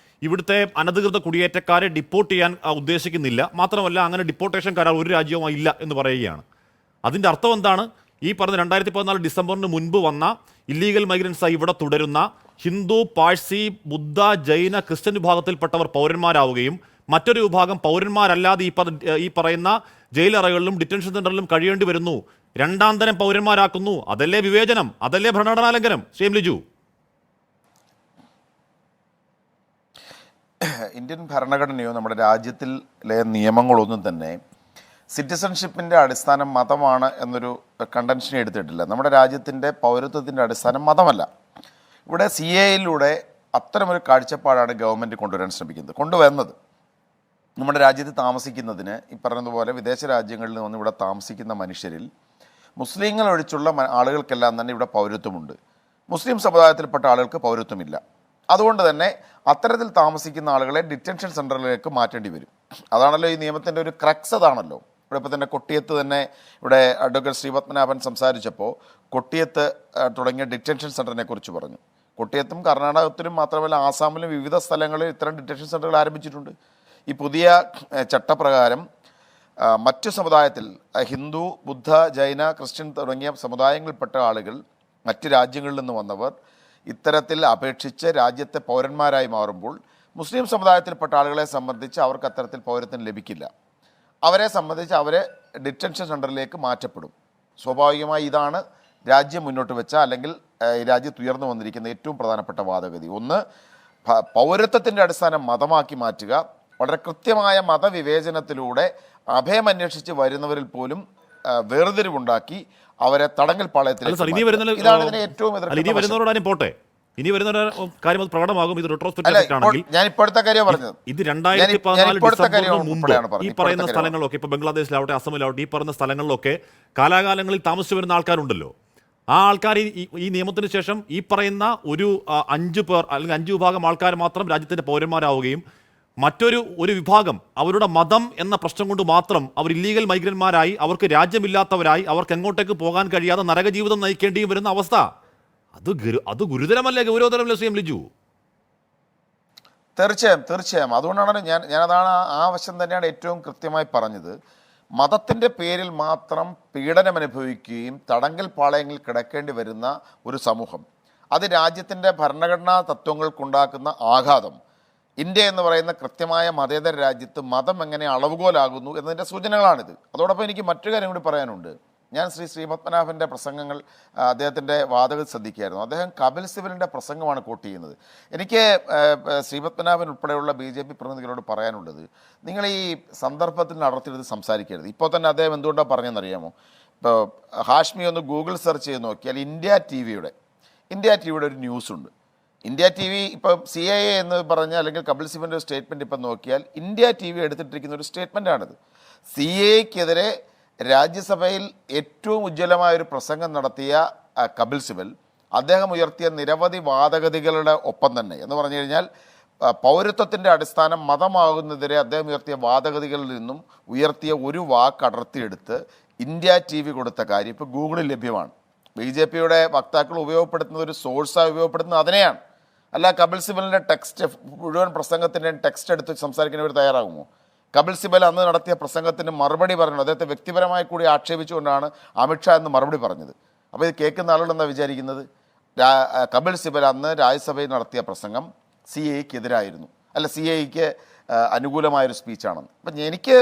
A: ഇവിടുത്തെ അനധികൃത കുടിയേറ്റക്കാരെ ഡിപ്പോർട്ട് ചെയ്യാൻ ഉദ്ദേശിക്കുന്നില്ല. മാത്രമല്ല അങ്ങനെ ഡിപ്പോർട്ടേഷൻ കരാർ ഒരു രാജ്യവുമായി ഇല്ല എന്ന് പറയുകയാണ്. അതിൻ്റെ അർത്ഥം എന്താണ്? ഈ പറഞ്ഞ 2014 ഡിസംബറിന് മുൻപ് വന്ന ഇല്ലീഗൽ മൈഗ്രൻസായി ഇവിടെ തുടരുന്ന ഹിന്ദു, പാഴ്സി, ബുദ്ധ, ജൈന, ക്രിസ്ത്യൻ വിഭാഗത്തിൽപ്പെട്ടവർ പൗരന്മാരാവുകയും മറ്റൊരു വിഭാഗം പൗരന്മാരല്ലാതെ ഈ പറയുന്ന ജയിലറകളിലും ഡിറ്റൻഷൻ സെന്ററിലും കഴിയേണ്ടി വരുന്നു. രണ്ടാം തരം പൗരന്മാരാക്കുന്നു. അതല്ലേ വിവേചനം? അതല്ലേ ഭരണഘടനാലംഘനം? CM ലിജു.
D: ഇന്ത്യൻ ഭരണഘടനയോ നമ്മുടെ രാജ്യത്തിലെ നിയമങ്ങളൊന്നും തന്നെ സിറ്റിസൺഷിപ്പിൻ്റെ അടിസ്ഥാനം മതമാണ് എന്നൊരു കണ്ടൻഷൻ എടുത്തിട്ടില്ല. നമ്മുടെ രാജ്യത്തിൻ്റെ പൗരത്വത്തിൻ്റെ അടിസ്ഥാനം മതമല്ല. ഇവിടെ CAA അത്തരമൊരു കാഴ്ചപ്പാടാണ് ഗവൺമെൻറ് കൊണ്ടുവരുന്നത്. നമ്മുടെ രാജ്യത്ത് താമസിക്കുന്നതിന് ഈ പറഞ്ഞതുപോലെ വിദേശ രാജ്യങ്ങളിൽ നിന്ന് ഇവിടെ താമസിക്കുന്ന മനുഷ്യരിൽ മുസ്ലിങ്ങൾ ഒഴിച്ചുള്ള ആളുകൾക്കെല്ലാം തന്നെ ഇവിടെ പൗരത്വമുണ്ട്. മുസ്ലിം സമുദായത്തിൽപ്പെട്ട ആളുകൾക്ക് പൗരത്വമില്ല. അതുകൊണ്ട് തന്നെ അത്തരത്തിൽ താമസിക്കുന്ന ആളുകളെ ഡിറ്റൻഷൻ സെൻ്ററിലേക്ക് മാറ്റേണ്ടി വരും. അതാണല്ലോ ഈ നിയമത്തിൻ്റെ ഒരു ക്രക്സ്. അതാണല്ലോ ഇവിടെ ഇപ്പോൾ തന്നെ കൊട്ടിയത്ത് തന്നെ ഇവിടെ അഡ്വക്കേറ്റ് ശ്രീപത്മനാഭൻ സംസാരിച്ചപ്പോൾ കൊട്ടിയത്ത് തുടങ്ങിയ ഡിറ്റൻഷൻ സെൻ്ററിനെ കുറിച്ച് പറഞ്ഞു. കൊട്ടിയത്തും കർണാടകത്തിലും മാത്രമല്ല ആസാമിലും വിവിധ സ്ഥലങ്ങളിൽ ഇത്തരം ഡിറ്റൻഷൻ സെൻ്ററുകൾ ആരംഭിച്ചിട്ടുണ്ട്. ഈ പുതിയ ചട്ടപ്രകാരം മറ്റു സമുദായത്തിൽ ഹിന്ദു, ബുദ്ധ, ജൈന, ക്രിസ്ത്യൻ തുടങ്ങിയ സമുദായങ്ങളിൽപ്പെട്ട ആളുകൾ, മറ്റ് രാജ്യങ്ങളിൽ നിന്ന് വന്നവർ ഇത്തരത്തിൽ അപേക്ഷിച്ച് രാജ്യത്തെ പൗരന്മാരായി മാറുമ്പോൾ മുസ്ലിം സമുദായത്തിൽപ്പെട്ട ആളുകളെ സംബന്ധിച്ച് അവർക്ക് അത്തരത്തിൽ പൗരത്വം ലഭിക്കില്ല. അവരെ സംബന്ധിച്ച് അവരെ ഡിറ്റൻഷൻ സെൻ്ററിലേക്ക് മാറ്റപ്പെടും. സ്വാഭാവികമായി ഇതാണ് രാജ്യം മുന്നോട്ട് വെച്ച അല്ലെങ്കിൽ രാജ്യത്ത് ഉയർന്നു വന്നിരിക്കുന്ന ഏറ്റവും പ്രധാനപ്പെട്ട വാദഗതി. ഒന്ന്, പൗരത്വത്തിൻ്റെ അടിസ്ഥാനം മതമാക്കി മാറ്റുക. വളരെ കൃത്യമായ മതവിവേചനത്തിലൂടെ അഭയം അന്വേഷിച്ച് വരുന്നവരിൽ പോലും വേർതിരിവുണ്ടാക്കി അവരെ തടങ്കൽ പാളയത്തിലേക്ക്. ഇതാണ് ഇതിനെ ഏറ്റവും
A: പോട്ടെ. ഇനി വരുന്ന കാര്യം അത് പ്രകടമാകും. ഇത് റെട്രോസ്പെക്റ്റീവ് ആണെങ്കിൽ
D: ഞാൻ ഇപ്പോഴത്തെ കാര്യം പറഞ്ഞത്
A: ഇത് 2014 മുമ്പ് ഈ പറയുന്ന സ്ഥലങ്ങളിലൊക്കെ, ഇപ്പൊ ബംഗ്ലാദേശിലാവട്ടെ, അസമിലാവട്ടെ, ഈ പറയുന്ന സ്ഥലങ്ങളിലൊക്കെ കാലാകാലങ്ങളിൽ താമസിച്ചു വരുന്ന ആൾക്കാരുണ്ടല്ലോ. ആ ആൾക്കാർ ഈ നിയമത്തിന് ശേഷം ഈ പറയുന്ന ഒരു 5 പേർ അല്ലെങ്കിൽ 5 വിഭാഗം ആൾക്കാർ മാത്രം രാജ്യത്തിന്റെ പൗരന്മാരാവുകയും മറ്റൊരു വിഭാഗം അവരുടെ മതം എന്ന പ്രശ്നം കൊണ്ട് മാത്രം അവർ ഇല്ലീഗൽ മൈഗ്രന്റ്മാരായി, അവർക്ക് രാജ്യമില്ലാത്തവരായി, അവർക്ക് എങ്ങോട്ടേക്ക് പോകാൻ കഴിയാതെ നരകജീവിതം നയിക്കേണ്ടിയും വരുന്ന അവസ്ഥ. അത് ഗുരുതരമല്ലേ, ഗൗരവതരമല്ലേ CM ലിജു?
D: തീർച്ചയായും അതുകൊണ്ടാണ് ഞാനതാണ് ആ വശം തന്നെയാണ് ഏറ്റവും കൃത്യമായി പറഞ്ഞത്. മതത്തിൻ്റെ പേരിൽ മാത്രം പീഡനം അനുഭവിക്കുകയും തടങ്കൽ പാളയങ്ങളിൽ കിടക്കേണ്ടി വരുന്ന ഒരു സമൂഹം, അത് രാജ്യത്തിൻ്റെ ഭരണഘടനാ തത്വങ്ങൾക്കുണ്ടാക്കുന്ന ആഘാതം, ഇന്ത്യ എന്ന് പറയുന്ന കൃത്യമായ മതേതര രാജ്യത്ത് മതം എങ്ങനെ അളവുകോലാകുന്നു എന്നതിൻ്റെ സൂചനകളാണിത്. അതോടൊപ്പം എനിക്ക് മറ്റൊരു കാര്യം കൂടി പറയാനുണ്ട്. ഞാൻ ശ്രീപത്മനാഭൻ്റെ പ്രസംഗങ്ങൾ, അദ്ദേഹത്തിൻ്റെ വാദഗതി ശ്രദ്ധിക്കുകയായിരുന്നു. അദ്ദേഹം കപിൽ സിബലിൻ്റെ പ്രസംഗമാണ് കോട്ട് ചെയ്യുന്നത്. എനിക്ക് ശ്രീപത്മനാഭൻ ഉൾപ്പെടെയുള്ള BJP പ്രതിനിധികളോട് പറയാനുള്ളത്, നിങ്ങൾ ഈ സന്ദർഭത്തിൽ നടത്തിയെടുത്ത് സംസാരിക്കരുത്. ഇപ്പോൾ തന്നെ അദ്ദേഹം എന്തുകൊണ്ടാണ് പറഞ്ഞതെന്നറിയാമോ? ഇപ്പോൾ ഹാഷ്മി ഒന്ന് ഗൂഗിൾ സെർച്ച് ചെയ്ത് നോക്കിയാൽ ഇന്ത്യ ടിവിയുടെ ഒരു ന്യൂസുണ്ട്. ഇന്ത്യ TV ഇപ്പം CAA എന്ന് പറഞ്ഞ അല്ലെങ്കിൽ കപിൽ സിബലിൻ്റെ ഒരു സ്റ്റേറ്റ്മെൻറ്റ് ഇപ്പം നോക്കിയാൽ ഇന്ത്യ TV എടുത്തിട്ടിരിക്കുന്ന ഒരു സ്റ്റേറ്റ്മെൻറ്റാണിത്. CAAക്കെതിരെ രാജ്യസഭയിൽ ഏറ്റവും ഉജ്ജ്വലമായൊരു പ്രസംഗം നടത്തിയ കപിൽ സിബൽ, അദ്ദേഹം ഉയർത്തിയ നിരവധി വാദഗതികളുടെ ഒപ്പം തന്നെ എന്ന് പറഞ്ഞു കഴിഞ്ഞാൽ പൗരത്വത്തിൻ്റെ അടിസ്ഥാനം മതമാകുന്നതിരെ അദ്ദേഹം ഉയർത്തിയ വാദഗതികളിൽ നിന്നും ഉയർത്തിയ ഒരു വാക്ക് അടർത്തിയെടുത്ത് ഇന്ത്യ TV കൊടുത്ത കാര്യം ഇപ്പോൾ ഗൂഗിളിൽ ലഭ്യമാണ്. BJPയുടെ വക്താക്കൾ ഉപയോഗപ്പെടുത്തുന്ന ഒരു സോഴ്സായി ഉപയോഗപ്പെടുത്തുന്നത് അതിനെയാണ്. അല്ല കപിൽ സിബലിൻ്റെ ടെക്സ്റ്റ് മുഴുവൻ പ്രസംഗത്തിൻ്റെ ടെക്സ്റ്റ് എടുത്ത് സംസാരിക്കാൻ ഇവർ തയ്യാറാകുമോ? കപിൽ സിബൽ അന്ന് നടത്തിയ പ്രസംഗത്തിന് മറുപടി പറഞ്ഞു, അദ്ദേഹത്തെ വ്യക്തിപരമായി കൂടി ആക്ഷേപിച്ചുകൊണ്ടാണ് അമിത്ഷാ എന്ന് മറുപടി പറഞ്ഞത്. അപ്പോൾ ഇത് കേൾക്കുന്ന ആളുകൾ എന്താ വിചാരിക്കുന്നത്? കപിൽ സിബൽ അന്ന് രാജ്യസഭയിൽ നടത്തിയ പ്രസംഗം CAA-ക്ക് എതിരായിരുന്നു, അല്ല CAA-ക്ക് അനുകൂലമായൊരു സ്പീച്ചാണെന്ന്. അപ്പം എനിക്ക്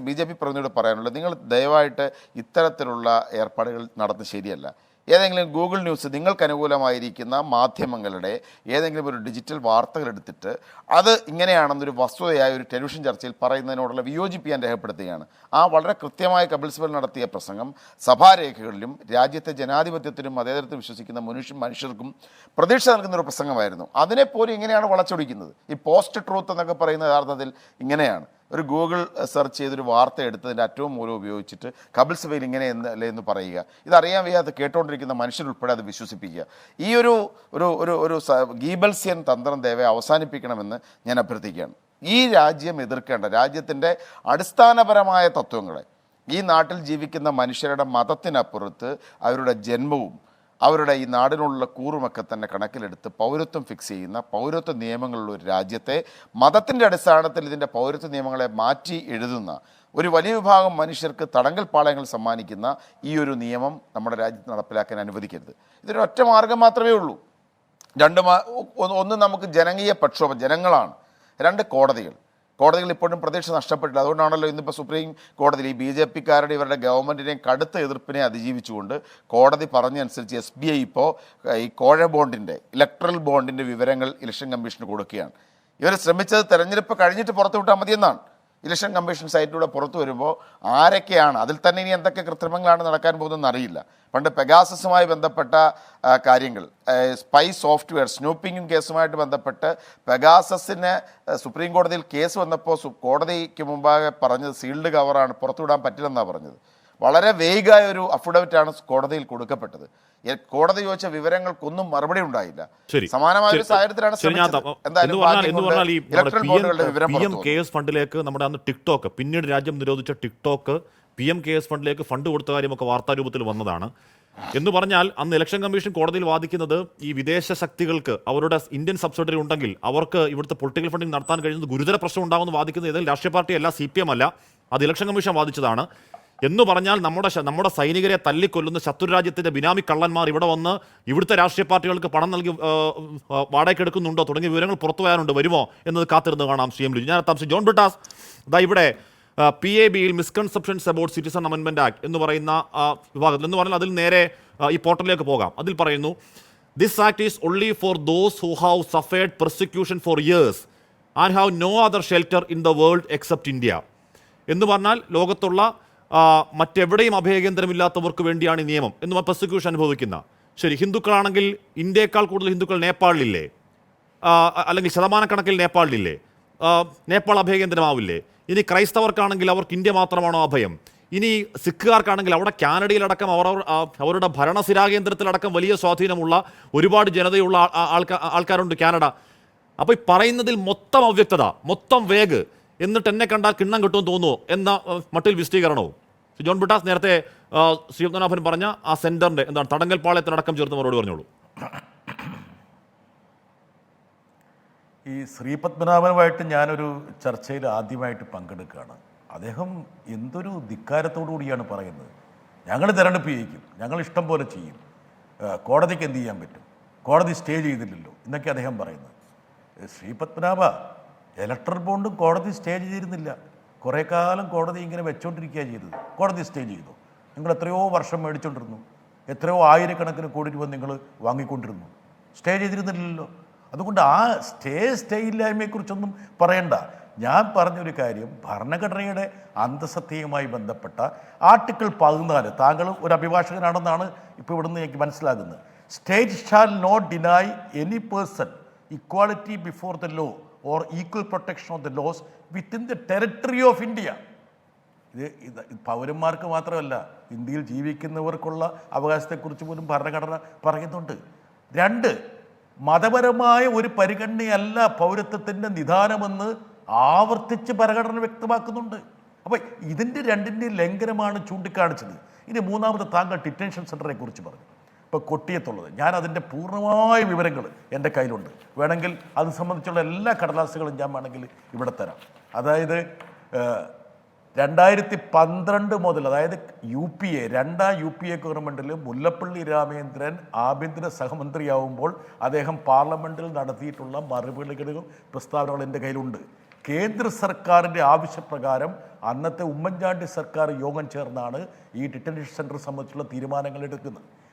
D: BJP പ്രതിനിധിയോട് പറയാനുള്ളത്, നിങ്ങൾ ദയവായിട്ട് ഇത്തരത്തിലുള്ള ഏർപ്പാടുകൾ നടത്തുന്നത് ശരിയല്ല. ഏതെങ്കിലും ഗൂഗിൾ ന്യൂസ് നിങ്ങൾക്ക് അനുകൂലമായിരിക്കുന്ന മാധ്യമങ്ങളുടെ ഏതെങ്കിലും ഒരു ഡിജിറ്റൽ വാർത്തകൾ എടുത്തിട്ട് അത് ഇങ്ങനെയാണെന്നൊരു വസ്തുതയായ ഒരു ടെലിവിഷൻ ചർച്ചയിൽ പറയുന്നതിനോടുള്ള വിയോജിപ്പ് ഞാൻ രേഖപ്പെടുത്തുകയാണ്. ആ വളരെ കൃത്യമായ കപിൽ സിബൽ നടത്തിയ പ്രസംഗം സഭാരേഖകളിലും രാജ്യത്തെ ജനാധിപത്യത്തിനും മതേതരത്തിലും വിശ്വസിക്കുന്ന മനുഷ്യർക്കും പ്രതീക്ഷ നൽകുന്ന ഒരു പ്രസംഗമായിരുന്നു. അതിനെപ്പോലും ഇങ്ങനെയാണ് വളച്ചൊടിക്കുന്നത്. ഈ പോസ്റ്റ് ട്രൂത്ത് എന്നൊക്കെ പറയുന്ന യഥാർത്ഥത്തിൽ ഇങ്ങനെയാണ്. ഒരു ഗൂഗിൾ സെർച്ച് ചെയ്തൊരു വാർത്ത എടുത്തതിൻ്റെ അറ്റവും മൂലം ഉപയോഗിച്ചിട്ട് കപിൽ സിബൽ ഇങ്ങനെ എന്ന് പറയുക, ഇതറിയാൻ വയ്യാതെ കേട്ടുകൊണ്ടിരിക്കുന്ന മനുഷ്യരുൾപ്പെടെ അത് വിശ്വസിപ്പിക്കുക. ഈ ഒരു ഗീബൽസ്യൻ തന്ത്രം ദയവെ അവസാനിപ്പിക്കണമെന്ന് ഞാൻ അഭ്യർത്ഥിക്കുകയാണ്. ഈ രാജ്യം എതിർക്കേണ്ട രാജ്യത്തിൻ്റെ അടിസ്ഥാനപരമായ തത്വങ്ങളെ, ഈ നാട്ടിൽ ജീവിക്കുന്ന മനുഷ്യരുടെ മതത്തിനപ്പുറത്ത് അവരുടെ ജന്മവും അവരുടെ ഈ നാടിനുള്ള കൂറുമൊക്കെ തന്നെ കണക്കിലെടുത്ത് പൗരത്വം ഫിക്സ് ചെയ്യുന്ന പൗരത്വ നിയമങ്ങളുള്ള ഒരു രാജ്യത്തെ മതത്തിൻ്റെ അടിസ്ഥാനത്തിൽ ഇതിൻ്റെ പൗരത്വ നിയമങ്ങളെ മാറ്റി എഴുതുന്ന ഒരു വലിയ വിഭാഗം മനുഷ്യർക്ക് തടങ്കൽ പാളയങ്ങൾ സമ്മാനിക്കുന്ന ഈ ഒരു നിയമം നമ്മുടെ രാജ്യത്ത് നടപ്പിലാക്കാൻ അനുവദിക്കരുത്. ഇതൊരു ഒറ്റ മാർഗം മാത്രമേ ഉള്ളൂ. ഒന്ന് നമുക്ക് ജനകീയ പ്രക്ഷോഭം, ജനങ്ങളാണ്. 2 കോടതികൾ ഇപ്പോഴും പ്രതീക്ഷ നഷ്ടപ്പെട്ടില്ല. അതുകൊണ്ടാണല്ലോ ഇന്നിപ്പോൾ സുപ്രീം കോടതിയിൽ ഈ BJP-ക്കാരുടെ ഇവരുടെ ഗവൺമെൻറ്റിനെയും കടുത്ത എതിർപ്പിനെ അതിജീവിച്ചുകൊണ്ട് കോടതി പറഞ്ഞനുസരിച്ച് SBI ഇപ്പോൾ ഈ കോഴ ബോണ്ടിൻ്റെ, ഇലക്ട്രൽ ബോണ്ടിൻ്റെ വിവരങ്ങൾ ഇലക്ഷൻ കമ്മീഷന് കൊടുക്കുകയാണ്. ഇവർ ശ്രമിച്ചത് തെരഞ്ഞെടുപ്പ് കഴിഞ്ഞിട്ട് പുറത്തു വിട്ടാൽ മതിയെന്നാണ്. ഇലക്ഷൻ കമ്മീഷൻ സൈറ്റിലൂടെ പുറത്തു വരുമ്പോൾ ആരൊക്കെയാണ്, അതിൽ തന്നെ ഇനി എന്തൊക്കെ കൃത്രിമങ്ങളാണ് നടക്കാൻ പോകുന്നതെന്ന് അറിയില്ല. പണ്ട് പെഗാസസുമായി ബന്ധപ്പെട്ട കാര്യങ്ങൾ, സ്പൈ സോഫ്റ്റ്വെയർ സ്നൂപ്പിംഗ് കേസുമായിട്ട് ബന്ധപ്പെട്ട് പെഗാസസിന് സുപ്രീം കോടതിയിൽ കേസ് വന്നപ്പോൾ കോടതിക്ക് മുമ്പാകെ പറഞ്ഞത് സീൽഡ് കവറാണ്, പുറത്തുവിടാൻ പറ്റില്ലെന്നാണ് പറഞ്ഞത്. വളരെ വേഗമായ ഒരു അഫിഡവിറ്റാണ് കോടതിയിൽ കൊടുക്കപ്പെട്ടത്. കോടതി ചോദിച്ച വിവരങ്ങൾക്കൊന്നും മറുപടി ഉണ്ടായില്ല. സമാനമായ ഒരു സാഹചര്യത്തിലാണ്
A: PM KS ഫണ്ടിലേക്ക് നമ്മുടെ അന്ന് ടിക്ടോക്ക്, പിന്നീട് രാജ്യം നിരോധിച്ച ടിക്ടോക്ക് PM KS ഫണ്ടിലേക്ക് ഫണ്ട് കൊടുത്ത കാര്യമൊക്കെ വാർത്താരൂപത്തിൽ വന്നതാണ്. എന്ന് പറഞ്ഞാൽ അന്ന് ഇലക്ഷൻ കമ്മീഷൻ കോടതിയിൽ വാദിക്കുന്നത് ഈ വിദേശ ശക്തികൾക്ക് അവരുടെ ഇന്ത്യൻ സബ്സിഡറി ഉണ്ടെങ്കിൽ അവർക്ക് ഇവിടുത്തെ പൊളിറ്റിക്കൽ ഫണ്ടിങ് നടത്താൻ കഴിയുന്നത് ഗുരുതര പ്രശ്നം ഉണ്ടാകുമെന്ന് വാദിക്കുന്നത് ഏതെങ്കിലും രാഷ്ട്രീയ പാർട്ടിയല്ല, CPM അല്ല, അത് ഇലക്ഷൻ കമ്മീഷൻ വാദിച്ചതാണ്. എന്ന് പറഞ്ഞാൽ നമ്മുടെ സൈനികരെ തല്ലിക്കൊല്ലുന്ന ശത്രുരാജ്യത്തിന്റെ ബിനാമി കള്ളന്മാർ ഇവിടെ വന്ന് ഇവിടുത്തെ രാഷ്ട്രീയ പാർട്ടികൾക്ക് പണം നൽകി വാടകയ്ക്ക് എടുക്കുന്നുണ്ടോ തുടങ്ങിയ വിവരങ്ങൾ പുറത്തു വരാനുണ്ട്. വരുമോ എന്നത് കാത്തിരുന്ന് കാണാം. CM ലിജു. ഞാൻ താമസിച്ച് ജോൺ ബ്രിട്ടാസ് ഇതാ ഇവിടെ PAB-യിൽ മിസ്കൺസെപ്ഷൻസ് അബൌട്ട് സിറ്റിസൺ അമെൻമെന്റ് ആക്ട് എന്ന് പറയുന്ന വിഭാഗത്തിൽ എന്ന് പറഞ്ഞാൽ അതിൽ നേരെ ഈ പോർട്ടലിലേക്ക് പോകാം. അതിൽ പറയുന്നു, this act is only for those who have suffered persecution for years and have no other shelter in the world except India. എന്ന് പറഞ്ഞാൽ ലോകത്തുള്ള മറ്റെവിടെയും അഭയകേന്ദ്രമില്ലാത്തവർക്ക് വേണ്ടിയാണ് ഈ നിയമം എന്ന് പെർസിക്യൂഷൻ അനുഭവിക്കുന്ന. ശരി, ഹിന്ദുക്കളാണെങ്കിൽ ഇന്ത്യയേക്കാൾ കൂടുതൽ ഹിന്ദുക്കൾ നേപ്പാളിലില്ലേ? അല്ലെങ്കിൽ ശതമാനക്കണക്കിൽ നേപ്പാളിലില്ലേ? നേപ്പാൾ അഭയകേന്ദ്രമാവില്ലേ? ഇനി ക്രൈസ്തവർക്കാണെങ്കിൽ അവർക്ക് ഇന്ത്യ മാത്രമാണോ അഭയം? ഇനി സിഖുകാർക്കാണെങ്കിൽ അവിടെ കാനഡയിലടക്കം അവരുടെ ഭരണസിരാകേന്ദ്രത്തിലടക്കം വലിയ സ്വാധീനമുള്ള ഒരുപാട് ജനതയുള്ള ആൾക്കാരുണ്ട് കാനഡ. അപ്പോൾ ഈ പറയുന്നതിൽ മൊത്തം അവ്യക്തത, മൊത്തം വേഗ്, എന്നിട്ട് എന്നെ കണ്ടാൽ കിണ്ണം കിട്ടുമെന്ന് തോന്നുമോ എന്ന മട്ടിൽ വിശദീകരണവും ജോൺ ബ്രിട്ടാസ് നേരത്തെ ശ്രീ പത്മനാഭൻ പറഞ്ഞ ആ സെന്ററിന്റെ എന്താണ് തടങ്കൽ പാളയത്തിനടക്കം ചേർത്ത് മറുപടി പറഞ്ഞോളൂ.
B: ഈ ശ്രീ പത്മനാഭനുമായിട്ട് ഞാനൊരു ചർച്ചയിൽ ആദ്യമായിട്ട് പങ്കെടുക്കുകയാണ്. അദ്ദേഹം എന്തൊരു ധിക്കാരത്തോടു കൂടിയാണ് പറയുന്നത്. ഞങ്ങൾ തിരഞ്ഞെടുപ്പ് ചെയ്യിക്കും, ഞങ്ങൾ ഇഷ്ടം പോലെ ചെയ്യും, കോടതിക്ക് എന്ത് ചെയ്യാൻ പറ്റും, കോടതി സ്റ്റേ ചെയ്തില്ലല്ലോ എന്നൊക്കെ അദ്ദേഹം പറയുന്നത്. ശ്രീ പത്മനാഭ, ഇലക്ട്രൽ ബോണ്ടും കോടതി സ്റ്റേ ചെയ്തിരുന്നില്ല. കുറേ കാലം കോടതി ഇങ്ങനെ വെച്ചുകൊണ്ടിരിക്കുകയാണ് ചെയ്തത്. കോടതി സ്റ്റേ ചെയ്തു. നിങ്ങൾ എത്രയോ വർഷം മേടിച്ചുകൊണ്ടിരുന്നു, എത്രയോ ആയിരക്കണക്കിന് കോടി രൂപ നിങ്ങൾ വാങ്ങിക്കൊണ്ടിരുന്നു, സ്റ്റേ ചെയ്തിരുന്നില്ലല്ലോ. അതുകൊണ്ട് ആ സ്റ്റേ ഇല്ലായ്മയെക്കുറിച്ചൊന്നും പറയണ്ട. ഞാൻ പറഞ്ഞൊരു കാര്യം, ഭരണഘടനയുടെ അന്തസത്തയുമായി ബന്ധപ്പെട്ട ആർട്ടിക്കിൾ 14, താങ്കൾ ഒരു അഭിഭാഷകനാണെന്നാണ് ഇപ്പോൾ ഇവിടുന്ന് എനിക്ക് മനസ്സിലാകുന്നത്. State shall not deny any person equality before the law or equal protection of the laws within the territory of India. ഇത് പൗരന്മാർക്ക് മാത്രമല്ല, ഇന്ത്യയിൽ ജീവിക്കുന്നവർക്കുള്ള അവകാശത്തെക്കുറിച്ച് പോലും ഭരണഘടന പറയുന്നുണ്ട്. 2, മതപരമായ ഒരു പരിഗണനയല്ല പൗരത്വത്തിൻ്റെ നിദാനമെന്ന് ആവർത്തിച്ച് ഭരണഘടന വ്യക്തമാക്കുന്നുണ്ട്. അപ്പോൾ ഇതിൻ്റെ രണ്ടിൻ്റെയും ലംഘനമാണ് ചൂണ്ടിക്കാണിച്ചത്. ഇനി മൂന്നാമത് താങ്കൾ ഡിറ്റൻഷൻ സെൻ്ററെ കുറിച്ച് പറഞ്ഞു. ഇപ്പോൾ കൊട്ടിയത്തുള്ളത്, ഞാൻ അതിൻ്റെ പൂർണ്ണമായ വിവരങ്ങൾ എൻ്റെ കയ്യിലുണ്ട്. വേണമെങ്കിൽ അത് സംബന്ധിച്ചുള്ള എല്ലാ കടലാസുകളും ഞാൻ വേണമെങ്കിൽ ഇവിടെ തരാം. അതായത് 2012 മുതൽ, അതായത് രണ്ടാം യു പി എ ഗവൺമെൻറ്റിൽ മുല്ലപ്പള്ളി രാമചന്ദ്രൻ ആഭ്യന്തര സഹമന്ത്രിയാവുമ്പോൾ അദ്ദേഹം പാർലമെൻറ്റിൽ നടത്തിയിട്ടുള്ള മറുപടികളും പ്രസ്താവനകളും എൻ്റെ കയ്യിലുണ്ട്. കേന്ദ്ര സർക്കാരിൻ്റെ ആവശ്യപ്രകാരം അന്നത്തെ ഉമ്മൻചാണ്ടി സർക്കാർ യോഗം ചേർന്നാണ് ഈ ഡിറ്റൻഷൻ സെൻറ്റർ സംബന്ധിച്ചുള്ള തീരുമാനങ്ങൾ എടുക്കുന്നത്.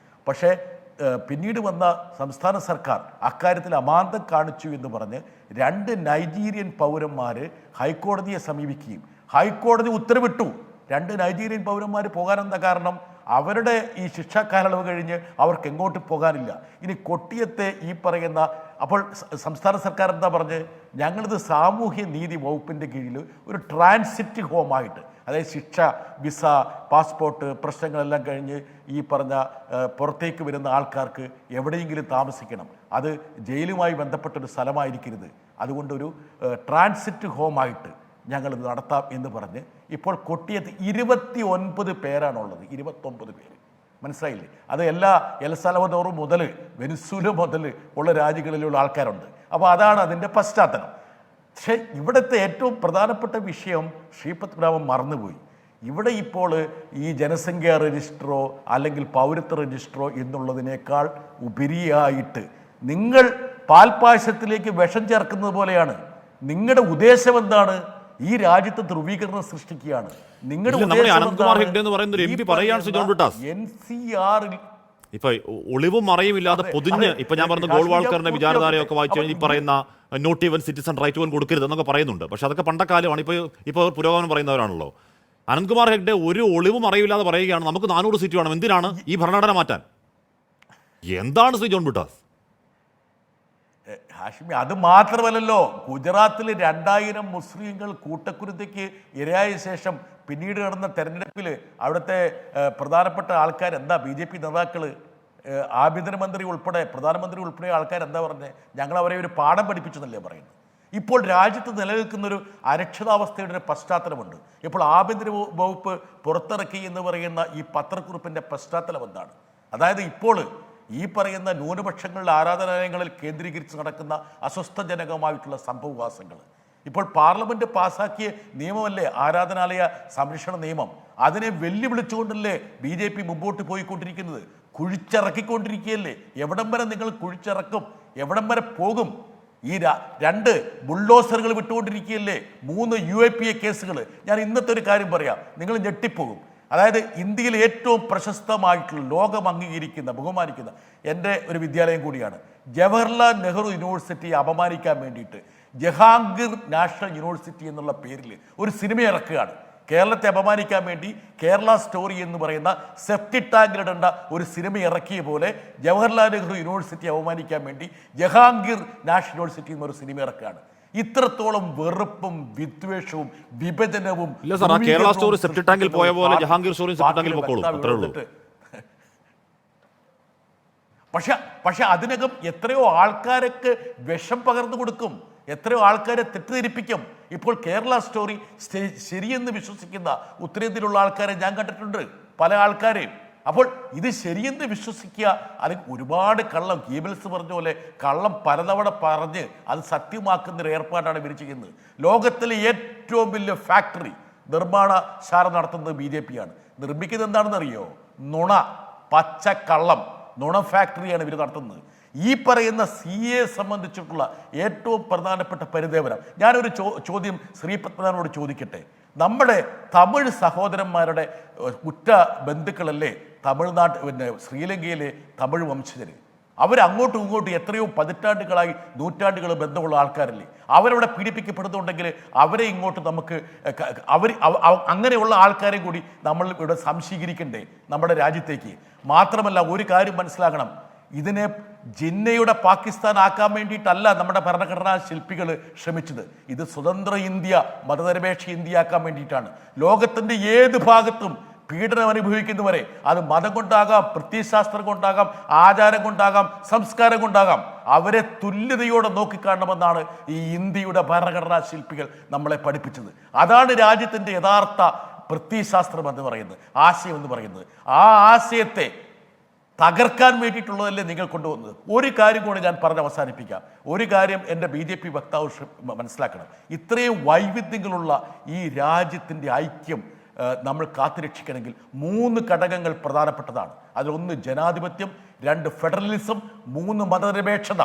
B: പക്ഷേ പിന്നീട് വന്ന സംസ്ഥാന സർക്കാർ അക്കാര്യത്തിൽ അമാന്തം കാണിച്ചു എന്ന് പറഞ്ഞ് 2 നൈജീരിയൻ പൗരന്മാർ ഹൈക്കോടതിയെ സമീപിക്കുകയും ഹൈക്കോടതി ഉത്തരവിട്ടു 2 നൈജീരിയൻ പൗരന്മാർ പോകാനെന്താ കാരണം? അവരുടെ ഈ ശിക്ഷാ കാലയളവ് കഴിഞ്ഞ് അവർക്ക് എങ്ങോട്ട് പോകാനില്ല. ഇനി കൊട്ടിയത്തെ ഈ പറയുന്ന, അപ്പോൾ സംസ്ഥാന സർക്കാർ എന്താ പറഞ്ഞ്, ഞങ്ങളിത് സാമൂഹ്യ നീതി വകുപ്പിൻ്റെ കീഴിൽ ഒരു ട്രാൻസിറ്റ് ഹോമായിട്ട്, അതായത് ശിക്ഷ, വിസ, പാസ്പോർട്ട് പ്രശ്നങ്ങളെല്ലാം കഴിഞ്ഞ് ഈ പറഞ്ഞ പുറത്തേക്ക് വരുന്ന ആൾക്കാർക്ക് എവിടെയെങ്കിലും താമസിക്കണം, അത് ജയിലുമായി ബന്ധപ്പെട്ടൊരു സ്ഥലമായിരിക്കരുത്, അതുകൊണ്ടൊരു ട്രാൻസിറ്റ് ഹോമായിട്ട് ഞങ്ങളിത് നടത്താം എന്ന് പറഞ്ഞ് ഇപ്പോൾ കൊട്ടിയത്ത് 29 പേരാണുള്ളത്. 29 പേര്, മനസ്സിലായില്ലേ? അത് എല്ലാ എൽ സൽവദോർ മുതൽ വെനിസൂല മുതൽ ഉള്ള രാജ്യങ്ങളിലുള്ള ആൾക്കാരുണ്ട്. അപ്പോൾ അതാണ് അതിൻ്റെ പശ്ചാത്തലം. പക്ഷേ ഇവിടുത്തെ ഏറ്റവും പ്രധാനപ്പെട്ട വിഷയം ശ്രീപത്മനാഭൻ മറന്നുപോയി. ഇവിടെ ഇപ്പോൾ ഈ ജനസംഖ്യാ രജിസ്റ്ററോ അല്ലെങ്കിൽ പൗരത്വ രജിസ്റ്ററോ എന്നുള്ളതിനേക്കാൾ ഉപരിയായിട്ട് നിങ്ങൾ പാൽപ്പായസത്തിലേക്ക് വിഷം ചേർക്കുന്നത് പോലെയാണ്. നിങ്ങളുടെ ഉദ്ദേശം എന്താണ്? ഈ രാജ്യത്ത് ധ്രുവീകരണം സൃഷ്ടിക്കുകയാണ്. നിങ്ങളുടെ
A: ഇപ്പൊ ഒളിവും മറയും ഇല്ലാതെ പൊതിഞ്ഞ്, ഇപ്പൊ ഞാൻ പറഞ്ഞ ഗോൾവാൾക്കറിന്റെ വിചാരധാരയൊക്കെ വായിച്ചു കഴിഞ്ഞാൽ ഈ പറയുന്ന not even citizen right one കൊടുക്കരുത് എന്നൊക്കെ പറയുന്നുണ്ട്. പക്ഷെ അതൊക്കെ പണ്ടക്കാലമാണ്. ഇപ്പോൾ പുരോഗമനം പറയുന്നവരാണല്ലോ. അനന്ത്കുമാർ ഹെഗ്ഡെ ഒരു ഒളിവും മറയില്ലാതെ പറയുകയാണ്, നമുക്ക് 400 സീറ്റ് വേണം. എന്തിനാണ് ഈ ഭരണഘടന മാറ്റാൻ? എന്താണ് ശ്രീ ജോൺ ബ്രിട്ടാസ്?
B: ഹാഷിമി, അത് മാത്രമല്ലല്ലോ, ഗുജറാത്തിൽ 2000 മുസ്ലിങ്ങൾ കൂട്ടക്കുരുതിക്ക് ഇരയായ ശേഷം പിന്നീട് നടന്ന തെരഞ്ഞെടുപ്പിൽ അവിടുത്തെ പ്രധാനപ്പെട്ട ആൾക്കാർ എന്താ, BJP നേതാക്കൾ, ആഭ്യന്തരമന്ത്രി ഉൾപ്പെടെ പ്രധാനമന്ത്രി ഉൾപ്പെടെ ആൾക്കാർ എന്താ പറഞ്ഞത്? ഞങ്ങൾ അവരെ ഒരു പാഠം പഠിപ്പിച്ചെന്നല്ലേ പറയുന്നത്. ഇപ്പോൾ രാജ്യത്ത് നിലനിൽക്കുന്നൊരു അരക്ഷിതാവസ്ഥയുടെ പശ്ചാത്തലമുണ്ട്. ഇപ്പോൾ ആഭ്യന്തര വകുപ്പ് പുറത്തിറക്കി എന്ന് പറയുന്ന ഈ പത്രക്കുറിപ്പിൻ്റെ പശ്ചാത്തലം എന്താണ്? അതായത് ഇപ്പോൾ ഈ പറയുന്ന ന്യൂനപക്ഷങ്ങളുടെ ആരാധനാലയങ്ങളിൽ കേന്ദ്രീകരിച്ച് നടക്കുന്ന അസ്വസ്ഥജനകമായിട്ടുള്ള സംഭവവാസങ്ങൾ, ഇപ്പോൾ പാർലമെന്റ് പാസാക്കിയ നിയമമല്ലേ ആരാധനാലയ സംരക്ഷണ നിയമം, അതിനെ വെല്ലുവിളിച്ചുകൊണ്ടല്ലേ BJP മുമ്പോട്ട് പോയിക്കൊണ്ടിരിക്കുന്നത്. കുഴിച്ചിറക്കിക്കൊണ്ടിരിക്കുകയല്ലേ. എവിടം വരെ നിങ്ങൾ കുഴിച്ചിറക്കും? എവിടം വരെ പോകും? ഈ 2 ബുൾഡോസറുകൾ വിട്ടുകൊണ്ടിരിക്കുകയല്ലേ. 3 UAPA കേസുകൾ. ഞാൻ ഇന്നത്തെ ഒരു കാര്യം പറയാം, നിങ്ങൾ ഞെട്ടിപ്പോകും. അതായത് ഇന്ത്യയിൽ ഏറ്റവും പ്രശസ്തമായിട്ടുള്ള, ലോകം അംഗീകരിക്കുന്ന, ബഹുമാനിക്കുന്ന എൻ്റെ ഒരു വിദ്യാലയം കൂടിയാണ്. ജവഹർലാൽ നെഹ്റു യൂണിവേഴ്സിറ്റിയെ അപമാനിക്കാൻ വേണ്ടിയിട്ട് ജഹാംഗീർ നാഷണൽ യൂണിവേഴ്സിറ്റി എന്നുള്ള പേരിൽ ഒരു സിനിമ ഇറക്കുകയാണ്. കേരളത്തെ അപമാനിക്കാൻ വേണ്ടി കേരള സ്റ്റോറി എന്ന് പറയുന്ന സെപ്റ്റി ടാങ്കിലിടേണ്ട ഒരു സിനിമ ഇറക്കിയ പോലെ ജവഹർലാൽ നെഹ്റു യൂണിവേഴ്സിറ്റി അപമാനിക്കാൻ വേണ്ടി ജഹാംഗീർ നാഷണൽ യൂണിവേഴ്സിറ്റി എന്നൊരു സിനിമ ഇറക്കുകയാണ്. ഇത്രത്തോളം വെറുപ്പും വിദ്വേഷവും വിഭജനവും.
A: കേരള സ്റ്റോറി സെപ്റ്റി ടാങ്കിൽ പോയ പോലെ ജഹാംഗീർ സ്റ്റോറി സെപ്റ്റി ടാങ്കിൽ പോക്കോളൂ, അത്രേ ഉള്ളൂ.
B: പക്ഷെ അതിനകം എത്രയോ ആൾക്കാരൊക്കെ വിഷം പകർന്നു കൊടുക്കും, എത്രയോ ആൾക്കാരെ തെറ്റിദ്ധരിപ്പിക്കും. ഇപ്പോൾ കേരള സ്റ്റോറി ശരിയെന്ന് വിശ്വസിക്കുന്ന ഉത്തരേന്ത്യയിലുള്ള ആൾക്കാരെ ഞാൻ കണ്ടിട്ടുണ്ട്, പല ആൾക്കാരെയും. അപ്പോൾ ഇത് ശരിയെന്ന് വിശ്വസിക്കുക, അതിന് ഒരുപാട് കള്ളം, ഗീബൽസ് പറഞ്ഞ പോലെ കള്ളം പലതവണ പറഞ്ഞ് അത് സത്യമാക്കുന്നൊരു ഏർപ്പാടാണ് ഇവർ ചെയ്യുന്നത്. ലോകത്തിലെ ഏറ്റവും വലിയ ഫാക്ടറി നിർമ്മാണശാല നടത്തുന്നത് BJP ആണ്. നിർമ്മിക്കുന്നത് എന്താണെന്നറിയോ? നുണ, പച്ചക്കള്ളം, നുണ ഫാക്ടറിയാണ് ഇവർ നടത്തുന്നത്. ഈ പറയുന്ന CA സംബന്ധിച്ചിട്ടുള്ള ഏറ്റവും പ്രധാനപ്പെട്ട പരിദേവനം, ഞാനൊരു ചോദ്യം ശ്രീപത്മനാഭനോട് ചോദിക്കട്ടെ. നമ്മുടെ തമിഴ് സഹോദരന്മാരുടെ ഉറ്റ ബന്ധുക്കളല്ലേ തമിഴ്നാട്, ശ്രീലങ്കയിലെ തമിഴ് വംശജർ? അവരങ്ങോട്ടും ഇങ്ങോട്ടും എത്രയോ പതിറ്റാണ്ടുകളായി, നൂറ്റാണ്ടുകൾ ബന്ധമുള്ള ആൾക്കാരല്ലേ? അവരവിടെ പീഡിപ്പിക്കപ്പെടുന്നുണ്ടെങ്കിൽ അവരെ ഇങ്ങോട്ട് നമുക്ക് അങ്ങനെയുള്ള ആൾക്കാരെ കൂടി നമ്മൾ ഇവിടെ സംശീകരിക്കണ്ടേ നമ്മുടെ രാജ്യത്തേക്ക്? മാത്രമല്ല ഒരു കാര്യം മനസ്സിലാക്കണം, ഇതിനെ ജിന്നയുടെ പാകിസ്ഥാൻ ആക്കാൻ വേണ്ടിയിട്ടല്ല നമ്മുടെ ഭരണഘടനാ ശില്പികൾ ശ്രമിച്ചത്. ഇത് സ്വതന്ത്ര ഇന്ത്യ, മതനിരപേക്ഷ ഇന്ത്യ ആക്കാൻ വേണ്ടിയിട്ടാണ്. ലോകത്തിൻ്റെ ഏത് ഭാഗത്തും പീഡനം അനുഭവിക്കുന്നവരെ, അത് മതം കൊണ്ടാകാം, പ്രത്യയശാസ്ത്രം കൊണ്ടാകാം, ആചാരം കൊണ്ടാകാം, സംസ്കാരം കൊണ്ടാകാം, അവരെ തുല്യതയോടെ നോക്കിക്കാണണമെന്നാണ് ഈ ഇന്ത്യയുടെ ഭരണഘടനാ ശില്പികൾ നമ്മളെ പഠിപ്പിച്ചത്. അതാണ് രാജ്യത്തിൻ്റെ യഥാർത്ഥ പ്രത്യയശാസ്ത്രം എന്ന് പറയുന്നത്, ആശയം എന്ന് പറയുന്നത്. ആ ആശയത്തെ തകർക്കാൻ വേണ്ടിയിട്ടുള്ളതല്ലേ നിങ്ങൾ കൊണ്ടുവന്നത്. ഒരു കാര്യം കൂടി ഞാൻ പറഞ്ഞ് അവസാനിപ്പിക്കാം. ഒരു കാര്യം എൻ്റെ BJP വക്താവ് മനസ്സിലാക്കണം. ഇത്രയും വൈവിധ്യങ്ങളുള്ള ഈ രാജ്യത്തിൻ്റെ ഐക്യം നമ്മൾ കാത്തുരക്ഷിക്കണമെങ്കിൽ 3 ഘടകങ്ങൾ പ്രധാനപ്പെട്ടതാണ്. അതിലൊന്ന് ജനാധിപത്യം, 2 ഫെഡറലിസം, 3 മതനിരപേക്ഷത.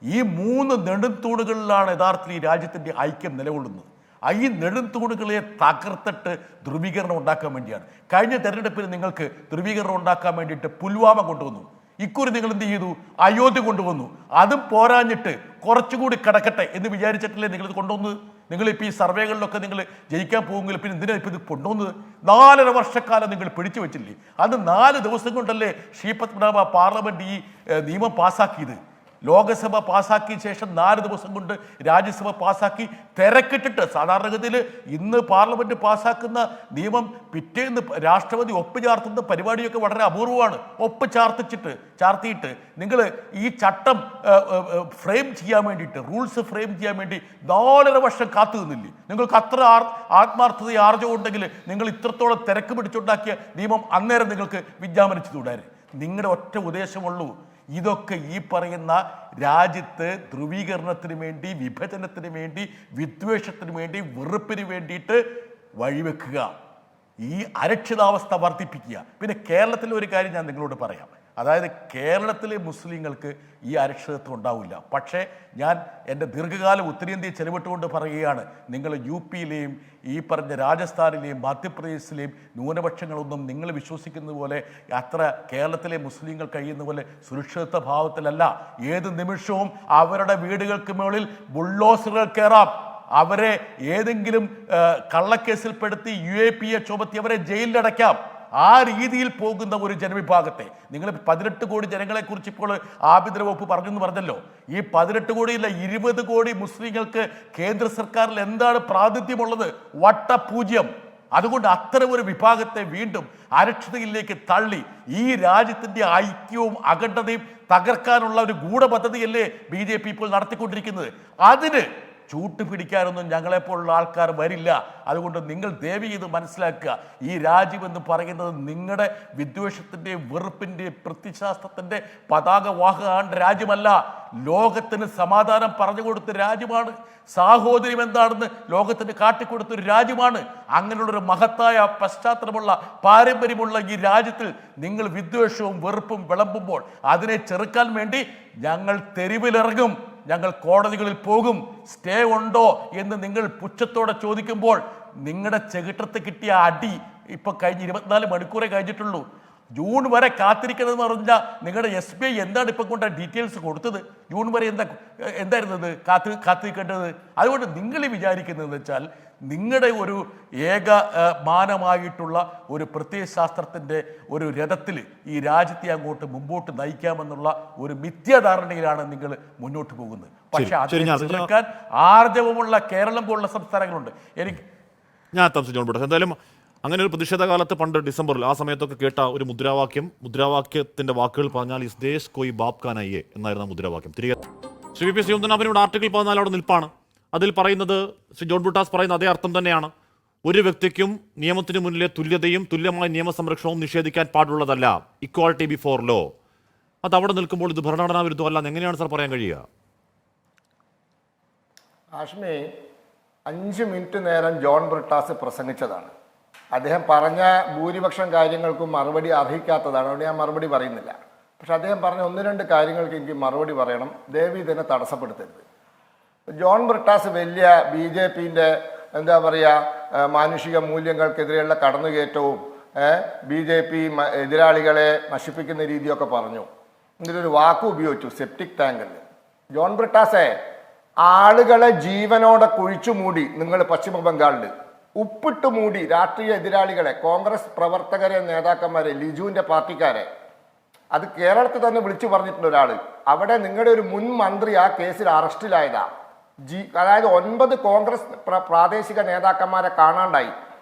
B: ഈ 3 നെടുംതൂണുകളിലാണ് യഥാർത്ഥത്തിൽ ഈ രാജ്യത്തിൻ്റെ ഐക്യം നിലകൊള്ളുന്നത്. ഈ നെടുംതൂണുകളെ തകർത്തിട്ട് ധ്രുവീകരണം ഉണ്ടാക്കാൻ വേണ്ടിയാണ്. കഴിഞ്ഞ തെരഞ്ഞെടുപ്പിൽ നിങ്ങൾക്ക് ധ്രുവീകരണം ഉണ്ടാക്കാൻ വേണ്ടിയിട്ട് പുൽവാമ കൊണ്ടുവന്നു. ഇക്കുറി നിങ്ങൾ എന്ത് ചെയ്തു? അയോധ്യ കൊണ്ടുവന്നു. അതും പോരാഞ്ഞിട്ട് കുറച്ചുകൂടി കിടക്കട്ടെ എന്ന് വിചാരിച്ചിട്ടല്ലേ നിങ്ങളിത് കൊണ്ടുവന്നത്. നിങ്ങളിപ്പോൾ ഈ സർവേകളിലൊക്കെ നിങ്ങൾ ജയിക്കാൻ പോകുമെങ്കിൽ പിന്നെ എന്തിനാണ് ഇപ്പോൾ ഇത് കൊണ്ടുവന്നത്? 4.5 വർഷക്കാലം നിങ്ങൾ പിടിച്ചു വെച്ചില്ലേ? അത് 4 ദിവസം കൊണ്ടല്ലേ ശ്രീപത് പത്മനാഭ പാർലമെന്റ് ഈ നിയമം പാസ്സാക്കിയത്. ലോകസഭ പാസ്സാക്കിയ ശേഷം 4 ദിവസം കൊണ്ട് രാജ്യസഭ പാസ്സാക്കി തിരക്കിട്ടിട്ട്. സാധാരണഗതിയിൽ ഇന്ന് പാർലമെന്റ് പാസ്സാക്കുന്ന നിയമം പിറ്റേന്ന് രാഷ്ട്രപതി ഒപ്പ് ചാർത്തുന്ന പരിപാടിയൊക്കെ വളരെ അപൂർവമാണ്. ഒപ്പ് ചാർത്തിയിട്ട് നിങ്ങൾ ഈ ചട്ടം ഫ്രെയിം ചെയ്യാൻ വേണ്ടിയിട്ട്, റൂൾസ് ഫ്രെയിം ചെയ്യാൻ വേണ്ടി 4.5 വർഷം കാത്തു നിന്നില്ലേ? നിങ്ങൾക്ക് അത്ര ആത്മാർത്ഥത ആർജവം ഉണ്ടെങ്കിൽ നിങ്ങൾ ഇത്രത്തോളം തിരക്ക് പിടിച്ചുണ്ടാക്കിയ നിയമം അന്നേരം നിങ്ങൾക്ക് വിജ്ഞാപനിച്ചു തുടരും. നിങ്ങളുടെ ഒറ്റ ഉദ്ദേശമുള്ളൂ, ഇതൊക്കെ ഈ പറയുന്ന രാജ്യത്ത് ധ്രുവീകരണത്തിന് വേണ്ടി, വിഭജനത്തിന് വേണ്ടി, വിദ്വേഷത്തിന് വേണ്ടി, വെറുപ്പിന് വേണ്ടിയിട്ട് വഴിവെക്കുക, ഈ അരക്ഷിതാവസ്ഥ വർദ്ധിപ്പിക്കുക. പിന്നെ കേരളത്തിലെ ഒരു കാര്യം ഞാൻ നിങ്ങളോട് പറയാം. അതായത് കേരളത്തിലെ മുസ്ലിങ്ങൾക്ക് ഈ അരക്ഷിതത്വം ഉണ്ടാവില്ല. പക്ഷേ ഞാൻ എൻ്റെ ദീർഘകാലം ഉത്തരേന്ത്യയിൽ ചെലവിട്ടുകൊണ്ട് പറയുകയാണ്, നിങ്ങൾ UP-യിലെയും ഈ പറഞ്ഞ രാജസ്ഥാനിലെയും മധ്യപ്രദേശിലെയും ന്യൂനപക്ഷങ്ങളൊന്നും നിങ്ങൾ വിശ്വസിക്കുന്നത് പോലെ അത്ര കേരളത്തിലെ മുസ്ലിങ്ങൾ കഴിയുന്ന പോലെ സുരക്ഷിതത്വ ഭാവത്തിലല്ല. ഏത് നിമിഷവും അവരുടെ വീടുകൾക്ക് മുകളിൽ ബുൾഡോസറുകൾ കയറാം. അവരെ ഏതെങ്കിലും കള്ളക്കേസിൽപ്പെടുത്തി UAPA ചുമത്തി അവരെ ജയിലിലടയ്ക്കാം. ആ രീതിയിൽ പോകുന്ന ഒരു ജനവിഭാഗത്തെ നിങ്ങൾ 18 കോടി ജനങ്ങളെക്കുറിച്ച് ഇപ്പോൾ ആഭ്യന്തര വകുപ്പ് പറഞ്ഞല്ലോ. ഈ 18 കോടിയില്ല, 20 കോടി മുസ്ലിങ്ങൾക്ക് കേന്ദ്ര സർക്കാരിൽ എന്താണ് പ്രാതിനിധ്യമുള്ളത്? വട്ടപൂജ്യം. അതുകൊണ്ട് അത്തരം ഒരു വിഭാഗത്തെ വീണ്ടും അരക്ഷിതയിലേക്ക് തള്ളി ഈ രാജ്യത്തിൻ്റെ ഐക്യവും അഖണ്ഡതയും തകർക്കാനുള്ള ഒരു ഗൂഢപദ്ധതിയല്ലേ BJP ഇപ്പോൾ നടത്തിക്കൊണ്ടിരിക്കുന്നത്. അതിന് ചൂട്ടുപിടിക്കാനൊന്നും ഞങ്ങളെപ്പോലുള്ള ആൾക്കാർ വരില്ല. അതുകൊണ്ട് നിങ്ങൾ ദയവ് ചെയ്ത് മനസ്സിലാക്കുക, ഈ രാജ്യമെന്ന് പറയുന്നത് നിങ്ങളുടെ വിദ്വേഷത്തിൻ്റെയും വെറുപ്പിൻ്റെയും പ്രത്യയശാസ്ത്രത്തിൻ്റെ പതാകവാഹകരുടെ രാജ്യമല്ല. ലോകത്തിന് സമാധാനം പറഞ്ഞു കൊടുത്ത രാജ്യമാണ്. സാഹോദര്യം എന്താണെന്ന് ലോകത്തിന് കാട്ടിക്കൊടുത്തൊരു രാജ്യമാണ്. അങ്ങനെയുള്ളൊരു മഹത്തായ പശ്ചാത്തലമുള്ള പാരമ്പര്യമുള്ള ഈ രാജ്യത്തിൽ നിങ്ങൾ വിദ്വേഷവും വെറുപ്പും വിളമ്പുമ്പോൾ അതിനെ ചെറുക്കാൻ വേണ്ടി ഞങ്ങൾ തെരുവിലിറങ്ങും, ഞങ്ങൾ കോടതികളിൽ പോകും. സ്റ്റേ ഉണ്ടോ എന്ന് നിങ്ങൾ പുച്ഛത്തോടെ ചോദിക്കുമ്പോൾ നിങ്ങളുടെ ചെകിട്ടത്ത് കിട്ടിയ അടി ഇപ്പൊ കഴിഞ്ഞ് 24 മണിക്കൂറേ കഴിഞ്ഞിട്ടുള്ളൂ. ജൂൺ വരെ കാത്തിരിക്കണമെന്ന് പറഞ്ഞാൽ നിങ്ങളുടെ SBI എന്താണ് ഇപ്പം കൊണ്ട് ഡീറ്റെയിൽസ് കൊടുത്തത്? ജൂൺ വരെ എന്തായിരുന്നത് കാത്തിരിക്കേണ്ടത്? അതുകൊണ്ട് നിങ്ങൾ വിചാരിക്കുന്നതെന്ന് വെച്ചാൽ നിങ്ങളുടെ ഒരു ഏകമാനമായിട്ടുള്ള ഒരു പ്രത്യയശാസ്ത്രത്തിൻ്റെ ഒരു രഥത്തിൽ ഈ രാജ്യത്തെ അങ്ങോട്ട് മുമ്പോട്ട് നയിക്കാമെന്നുള്ള ഒരു മിഥ്യാധാരണയിലാണ് നിങ്ങൾ മുന്നോട്ട് പോകുന്നത്. പക്ഷെ അതിനെ ചെറുക്കാൻ ആർജവമുള്ള കേരളം പോലുള്ള സംസ്ഥാനങ്ങളുണ്ട്.
A: എന്തായാലും അങ്ങനെ ഒരു പ്രതിഷേധ കാലത്ത് പണ്ട് ഡിസംബറിൽ ആ സമയത്തൊക്കെ കേട്ട ഒരു മുദ്രാവാക്യത്തിന്റെ വാക്കുകൾ പറഞ്ഞാൽ ഇസ് ദേശ് കോയി ബാപ് കാ നഹിയേ എന്നായിരുന്നു മുദ്രാവാക്യം. തിരികെ ശ്രീ VP ശ്രീധരനാഥിനോട് ആർട്ടിക്കിൾ 14 അവിടെ നിൽപ്പാണ്. അതിൽ പറയുന്നത് ശ്രീ ജോൺ ബ്രിട്ടാസ് പറയുന്ന അതേ അർത്ഥം തന്നെയാണ്. ഒരു വ്യക്തിക്കും നിയമത്തിന് മുന്നിലെ തുല്യതയും തുല്യമായ നിയമസംരക്ഷണവും നിഷേധിക്കാൻ പാടുള്ളതല്ല, ഇക്വാളിറ്റി ബിഫോർ ലോ. അത് അവിടെ നിൽക്കുമ്പോൾ ഇത് ഭരണഘടനാ വിരുദ്ധമല്ല എങ്ങനെയാണ് സാർ പറയാൻ കഴിയുക?
C: ആഷ്മി 5 മിനിറ്റ് നേരം ജോൺ ബ്രിട്ടാസ് പ്രസംഗിച്ചതാണ്. അദ്ദേഹം പറഞ്ഞ ഭൂരിപക്ഷം കാര്യങ്ങൾക്കും മറുപടി അർഹിക്കാത്തതാണ്. അതുകൊണ്ട് ഞാൻ മറുപടി പറയുന്നില്ല. പക്ഷെ അദ്ദേഹം പറഞ്ഞ 1-2 കാര്യങ്ങൾക്ക് എനിക്ക് മറുപടി പറയണം. ദയവ് ഇതിനെ തടസ്സപ്പെടുത്തരുത്. ജോൺ ബ്രിട്ടാസ് വലിയ BJP-ൻ്റെ എന്താ പറയുക മാനുഷിക മൂല്യങ്ങൾക്കെതിരെയുള്ള കടന്നുകയറ്റവും BJP എതിരാളികളെ നശിപ്പിക്കുന്ന രീതിയൊക്കെ പറഞ്ഞു. ഇതിലൊരു വാക്ക് ഉപയോഗിച്ചു, സെപ്റ്റിക് ടാങ്ക്. ജോൺ ബ്രിട്ടാസെ, ആളുകളെ ജീവനോടെ കുഴിച്ചു മൂടി നിങ്ങൾ പശ്ചിമ ബംഗാളിൽ ഉപ്പിട്ട് മൂടി രാഷ്ട്രീയ എതിരാളികളെ, കോൺഗ്രസ് പ്രവർത്തകരെ, നേതാക്കന്മാരെ, ലിജുവിൻ്റെ പാർട്ടിക്കാരെ. അത് കേരളത്തിൽ തന്നെ വിളിച്ചു പറഞ്ഞിട്ടുണ്ട് ഒരാൾ. അവിടെ നിങ്ങളുടെ ഒരു മുൻ മന്ത്രി ആ കേസിൽ അറസ്റ്റിലായതാ. അതായത് 9 കോൺഗ്രസ് പ്രാദേശിക നേതാക്കന്മാരെ കാണാണ്ടായി.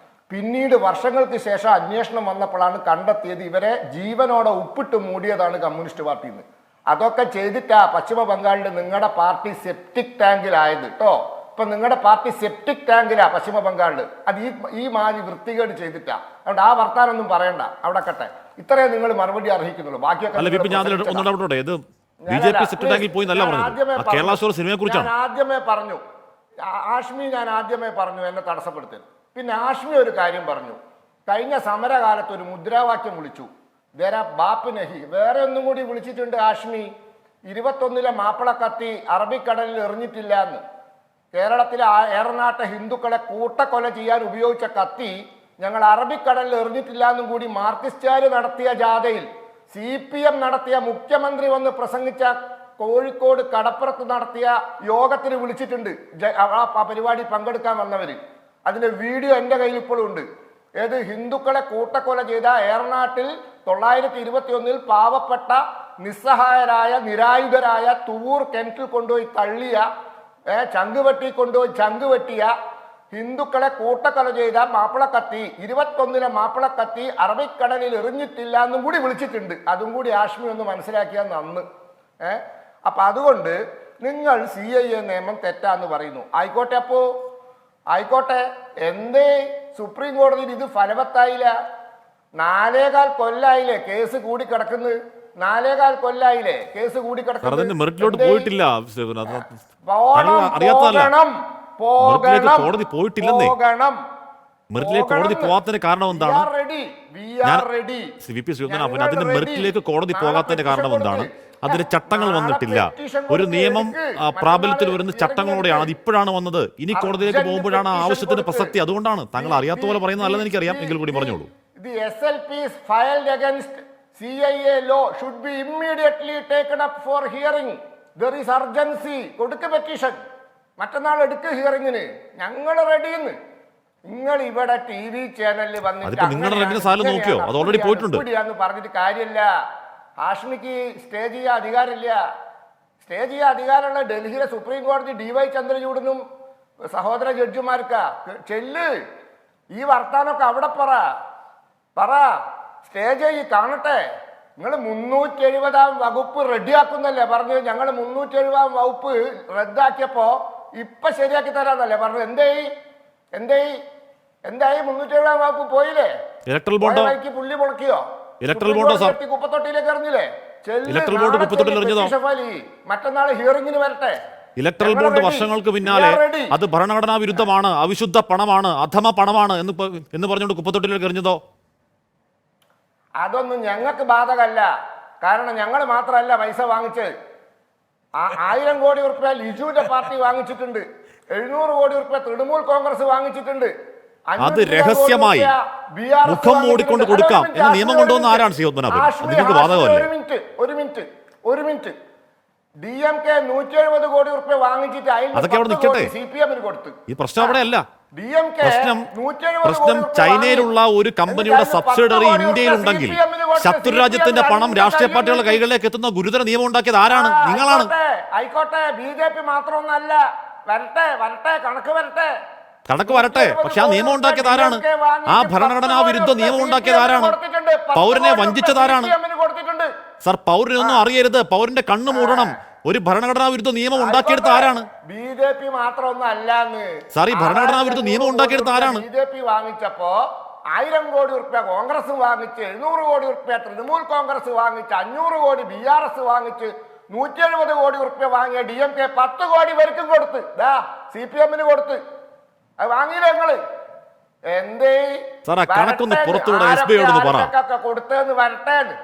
C: പിന്നീട് വർഷങ്ങൾക്ക് ശേഷം അന്വേഷണം വന്നപ്പോഴാണ് കണ്ടെത്തിയത് ഇവരെ ജീവനോടെ ഉപ്പിട്ട് മൂടിയതാണ് കമ്മ്യൂണിസ്റ്റ് പാർട്ടിന്ന്. അതൊക്കെ ചെയ്തിട്ടാ പശ്ചിമ ബംഗാളിൽ നിങ്ങളുടെ പാർട്ടി സെപ്റ്റിക് ടാങ്കിലായത് കേട്ടോ. ഇപ്പൊ നിങ്ങളുടെ പാർട്ടി സെപ്റ്റിക് ടാങ്കിലാ പശ്ചിമ ബംഗാളിൽ. അത് ഈ മാതിരി വൃത്തികേട് ചെയ്തിട്ടാ. അതുകൊണ്ട് ആ വർത്താനൊന്നും പറയണ്ട, അവിടെ കട്ടെ. ഇത്രേ നിങ്ങൾ മറുപടി അർഹിക്കുന്നുള്ളൂ. ബാക്കിയൊക്കെ
A: ബി ജെ പി സെപ്റ്റ് ടാങ്കിൽ പോയി നല്ല പറഞ്ഞത് കേരള സ്റ്റോർ സിനിമയെ കുറിച്ചാണ്.
C: ഞാൻ ആദ്യമേ പറഞ്ഞു എന്നെ തടസ്സപ്പെടുത്തരുത്. പിന്നെ ആഷ്മി ഒരു കാര്യം പറഞ്ഞു. കഴിഞ്ഞ സമരകാലത്ത് ഒരു മുദ്രാവാക്യം വിളിച്ചു, വേറെ ബാപ്പ് നഹി. വേറെ ഒന്നും കൂടി വിളിച്ചിട്ടുണ്ട് ആഷ്മി. 21 മാപ്പിള കത്തി അറബിക്കടലിൽ എറിഞ്ഞിട്ടില്ല എന്ന്. കേരളത്തിലെ ഏറനാട്ട ഹിന്ദുക്കളെ കൂട്ടക്കൊല ചെയ്യാൻ ഉപയോഗിച്ച കത്തി ഞങ്ങൾ അറബിക്കടലിൽ എറിഞ്ഞിട്ടില്ല എന്നും കൂടി മാർക്സിസ്റ്റുകാർ നടത്തിയ ജാഥയിൽ CPM നടത്തിയ മുഖ്യമന്ത്രി വന്ന് പ്രസംഗിച്ച കോഴിക്കോട് കടപ്പുറത്ത് നടത്തിയ യോഗത്തിന് വിളിച്ചിട്ടുണ്ട് ആ പരിപാടി പങ്കെടുക്കാൻ വന്നവർ. അതിന്റെ വീഡിയോ എൻ്റെ കയ്യിൽ ഇപ്പോഴും ഉണ്ട്. ഏത് ഹിന്ദുക്കളെ കൂട്ടക്കൊല ചെയ്ത ഏറനാട്ടിൽ 921 പാവപ്പെട്ട നിസ്സഹായരായ നിരായുധരായ തുവൂർ കിണറ്റിൽ കൊണ്ടുപോയി തള്ളിയ ചങ്കുവെട്ടിയ ഹിന്ദുക്കളെ കൂട്ടക്കൊല ചെയ്ത മാപ്പിളക്കത്തി 21 മാപ്പിളക്കത്തി അറബിക്കടലിൽ എറിഞ്ഞിട്ടില്ല എന്നും കൂടി വിളിച്ചിട്ടുണ്ട്. അതും കൂടി ആഷ്മി ഒന്ന് മനസ്സിലാക്കിയാൽ നന്ന്. അപ്പൊ അതുകൊണ്ട് നിങ്ങൾ CAA നിയമം തെറ്റാന്ന് പറയുന്നു. ആയിക്കോട്ടെ, എന്തേ സുപ്രീം കോടതിയിൽ ഇത് ഫലവത്തായില്ല? 4.25 കൊല്ലായില്ലേ കേസ് കൂടി കിടക്കുന്നത്? 4.25 കൊല്ലായില്ലേ കേസ് കൂടി കിടക്കുന്നത്?
A: കോടതി പോയിട്ടില്ലെന്നേ. കോടതി പോകാത്തതിന്റെ കാരണം എന്താണ്? അതിന്റെ മെറിറ്റിലേക്ക് കോടതി പോകാത്തതിന്റെ കാരണം എന്താണ്? അതിന് ചട്ടങ്ങൾ വന്നിട്ടില്ല. ഒരു നിയമം പ്രാബല്യത്തിൽ വരുന്ന ചട്ടങ്ങളോടെയാണ്. അത് ഇപ്പോഴാണ് വന്നത്. ഇനി കോടതിയിലേക്ക് പോകുമ്പോഴാണ് ആവശ്യത്തിന് പ്രസക്തി. അതുകൊണ്ടാണ് താങ്കൾ അറിയാത്ത പോലെ പറയുന്നത്. അല്ലെന്ന് എനിക്കറിയാം, എങ്കിൽ കൂടി പറഞ്ഞോളൂ.
C: The SLPs filed against CAA law should be immediately taken up for hearing. There is urgency. കൊടുക്ക പെറ്റീഷൻ, മറ്റന്നാൾ എടുക്ക ഹിയറിങ്ങിന്. ഞങ്ങൾ റെഡിന്ന്. നിങ്ങൾ ഇവിടെ TV ചാനലിൽ വന്നിട്ട് പറഞ്ഞിട്ട് കാര്യമില്ല. ഹാഷ്മിക്ക് സ്റ്റേജ് ചെയ്യാൻ അധികാരമില്ല. സ്റ്റേജ് ചെയ്യാൻ അധികാരമുള്ള ഡൽഹിയിലെ സുപ്രീം കോടതി DY ചന്ദ്രചൂഡിനും സഹോദര ജഡ്ജിമാർക്കാ. ചെല്ല്, ഈ വർത്താനൊക്കെ അവിടെ പറ സ്റ്റേജ് കാണട്ടെ. നിങ്ങൾ 370-ാം വകുപ്പ് റെഡിയാക്കുന്നല്ലേ പറഞ്ഞു. ഞങ്ങൾ 370-ാം വകുപ്പ് റദ്ദാക്കിയപ്പോ ഇപ്പൊ ശരിയാക്കി തരാന്നല്ലേ പറഞ്ഞു. എന്തായി 370-ാം വകുപ്പ് പോയില്ലേ? പുള്ളി മുളക്കിയോ? കുപ്പത്തൊട്ടിയിലേക്ക് എറിഞ്ഞില്ലേ? മറ്റന്നാൾ ഹിയറിംഗിന് വരട്ടെ.
A: ഇലക്ട്രൽ ബോണ്ട് വർഷങ്ങൾക്ക് പിന്നാലെ അത് ഭരണഘടനാ വിരുദ്ധമാണ്, അവിശുദ്ധ പണമാണ്, അധമ പണമാണ് എന്ന് പറഞ്ഞുകൊണ്ട് കുപ്പത്തൊട്ടിലേക്ക് എറിഞ്ഞതോ?
C: അതൊന്നും ഞങ്ങൾക്ക് ബാധകമല്ല. കാരണം ഞങ്ങൾ മാത്രമല്ല പൈസ വാങ്ങിച്ചത്. 1000 കോടി ഉറുപ്പ്യ ലിജുവിന്റെ പാർട്ടി വാങ്ങിച്ചിട്ടുണ്ട്. 700 കോടി ഉറുപ്പ്യ തൃണമൂൽ കോൺഗ്രസ് വാങ്ങിച്ചിട്ടുണ്ട്.
A: അത് രഹസ്യമായി മുഖം മൂടിക്കൊണ്ട് കൊടുക്കാം എന്ന നിയമം കൊണ്ടുവന്ന ആരാണ് ശ്രീ പത്മനാഭൻ? നിങ്ങൾക്ക് ബാധകമല്ലേ?
C: ഒരു മിനിറ്റ് DMK 170 കോടി ഉറുപ്പ്യ വാങ്ങിച്ചിട്ട്
A: അതൊക്കെ അവിടെ നിൽക്കട്ടെ.
C: CPM-ന് കൊടുത്തു.
A: ഈ പ്രശ്നം അവിടെ അല്ല. പ്രശ്നം ചൈനയിലുള്ള ഒരു കമ്പനിയുടെ സബ്സിഡറി ഇന്ത്യയിലുണ്ടെങ്കിൽ ശത്രുരാജ്യത്തിന്റെ പണം രാഷ്ട്രീയ പാർട്ടികളുടെ കൈകളിലേക്ക് എത്തുന്ന ഗുരുതര നിയമം ഉണ്ടാക്കിയത് ആരാണ്? നിങ്ങളാണ്.
C: ആയിക്കോട്ടെ, BJP മാത്രമൊന്നല്ല.
A: കണക്ക് വരട്ടെ. പക്ഷെ ആ നിയമം ഉണ്ടാക്കിയത് ആരാണ്? ആ ഭരണഘടനാ വിരുദ്ധ നിയമം ഉണ്ടാക്കിയത് ആരാണ്? പൗരനെ വഞ്ചിച്ചത് ആരാണ്? സർ, പൗരനൊന്നും അറിയരുത്, പൗരന്റെ കണ്ണു മൂടണം. ഒരു ഭരണഘടനാ വിരുദ്ധ നിയമം ഉണ്ടാക്കിയെടുത്ത ആരാണ്?
C: BJP മാത്രമൊന്നും അല്ലാന്ന്.
A: സാർ, ഈ ഭരണഘടനാ വിരുദ്ധ നിയമം ഉണ്ടാക്കിയെടുത്ത ആരാണ്?
C: BJP വാങ്ങിച്ചപ്പോ 1000 കോടി ഉറുപ്പ്യ കോൺഗ്രസ് വാങ്ങിച്ച്, 700 കോടി ഉറുപ്പ്യ തൃണമൂൽ കോൺഗ്രസ് വാങ്ങിച്ച്, 500 കോടി BRS വാങ്ങിച്ച്, 170 കോടി ഉറുപ്പ്യ വാങ്ങിയ DMK 10 കോടി പേർക്കും കൊടുത്ത് CPM-ന് കൊടുത്ത്. അത് വാങ്ങിയില്ല ഞങ്ങള്. എന്തേ
A: കണക്കൊന്ന് പുറത്തുവിടാൻ SBIയോട് പറ.
C: കൊടുത്തേന്ന് വരട്ടേന്ന്.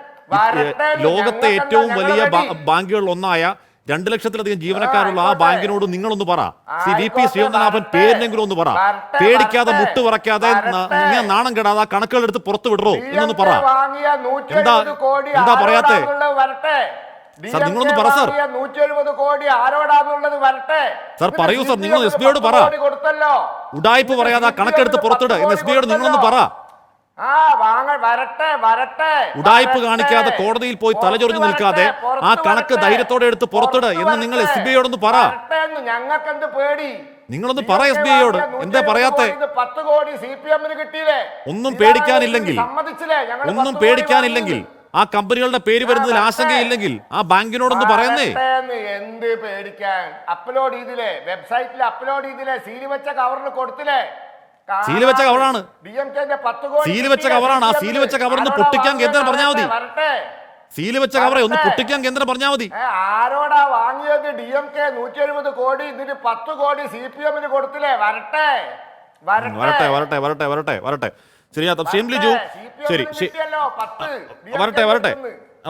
A: ലോകത്തെ ഏറ്റവും വലിയ ബാങ്കുകളിൽ ഒന്നായ 2 ലക്ഷത്തിലധികം ജീവനക്കാരുള്ള ആ ബാങ്കിനോട് നിങ്ങളൊന്ന് പറ. VP ശ്രീപത്മനാഭൻ പേരിനെങ്കിലും ഒന്ന് പറ. പേടിക്കാതെ മുട്ട് പറക്കാതെ ഇങ്ങനെ നാണം കെടാതെ ആ കണക്കുകൾ എടുത്ത് പുറത്തു വിടറോ എന്നൊന്ന് പറ. എന്താ പറയാത്തെ? സാർ, നിങ്ങളൊന്ന് പറ സാർ.
C: 170 കോടി ആരോടാന്നുള്ളത് വരട്ടെ.
A: സാർ പറയൂ സാർ, നിങ്ങൾ SBIയോട് പറ. ഉഡായിപ്പ് പറയാതെ കണക്കെടുത്ത് പുറത്തിട് എന്ന് SBIയോട് നിങ്ങളൊന്ന് പറ. ഉഡായിപ്പ് കാണിക്കാതെ കോടതിയിൽ പോയി തലചൊറിഞ്ഞു നിൽക്കാതെ ആ കണക്ക് ധൈര്യത്തോടെ എടുത്ത് പുറത്തിട് എന്ന് നിങ്ങൾ SBIയോടൊന്ന് പറ.
C: ഞങ്ങൾക്ക് എന്ത് പേടി?
A: നിങ്ങളൊന്ന് പറ SBI-യോട്. എന്താ പറയാത്തെ?
C: 10 കോടി CPM-ന് കിട്ടിയില്ലേ?
A: ഒന്നും പേടിക്കാനില്ലെങ്കിൽ,
C: സമ്മതിച്ചില്ലേ? ഞങ്ങൾ
A: ഒന്നും
C: 10 കോടി
A: പേടിക്കാനില്ലെങ്കിൽ, ആ കമ്പനികളുടെ പേര് വരുന്നതിൽ ആശങ്കയില്ലെങ്കിൽ ആ ബാങ്കിനോടൊന്ന് പറയുന്നേ.
C: എന്ത് പേടിക്കാൻ? അപ്ലോഡ് ചെയ്തില്ലേ, വെബ്സൈറ്റിൽ അപ്ലോഡ് ചെയ്തില്ലേ, സീല് വെച്ച കവറിൽ കൊടുത്തില്ലേ?
A: സീല് വെച്ച കവറാണ്,
C: DMK-ന്റെ 10 കോടി
A: സീല് വെച്ച കവറാണ്. ആ സീല് വെച്ച കവറൊന്ന് പൊട്ടിക്കാൻ കേന്ദ്രം പറഞ്ഞാൽ മതി. സീല് വെച്ച കവറെ ഒന്ന് പൊട്ടിക്കാൻ കേന്ദ്രം പറഞ്ഞാൽ മതി.
C: ആരോടാ വാങ്ങിയത്? DMK 170 കോടി, ഇതിന് 10 കോടി CPM-ന് കൊടുത്തില്ലേ? വരട്ടെ
A: വരട്ടെ വരട്ടെ വരട്ടെ വരട്ടെ വരട്ടെ. ശരി ഷെംലിജു, ശരി വരട്ടെ വരട്ടെ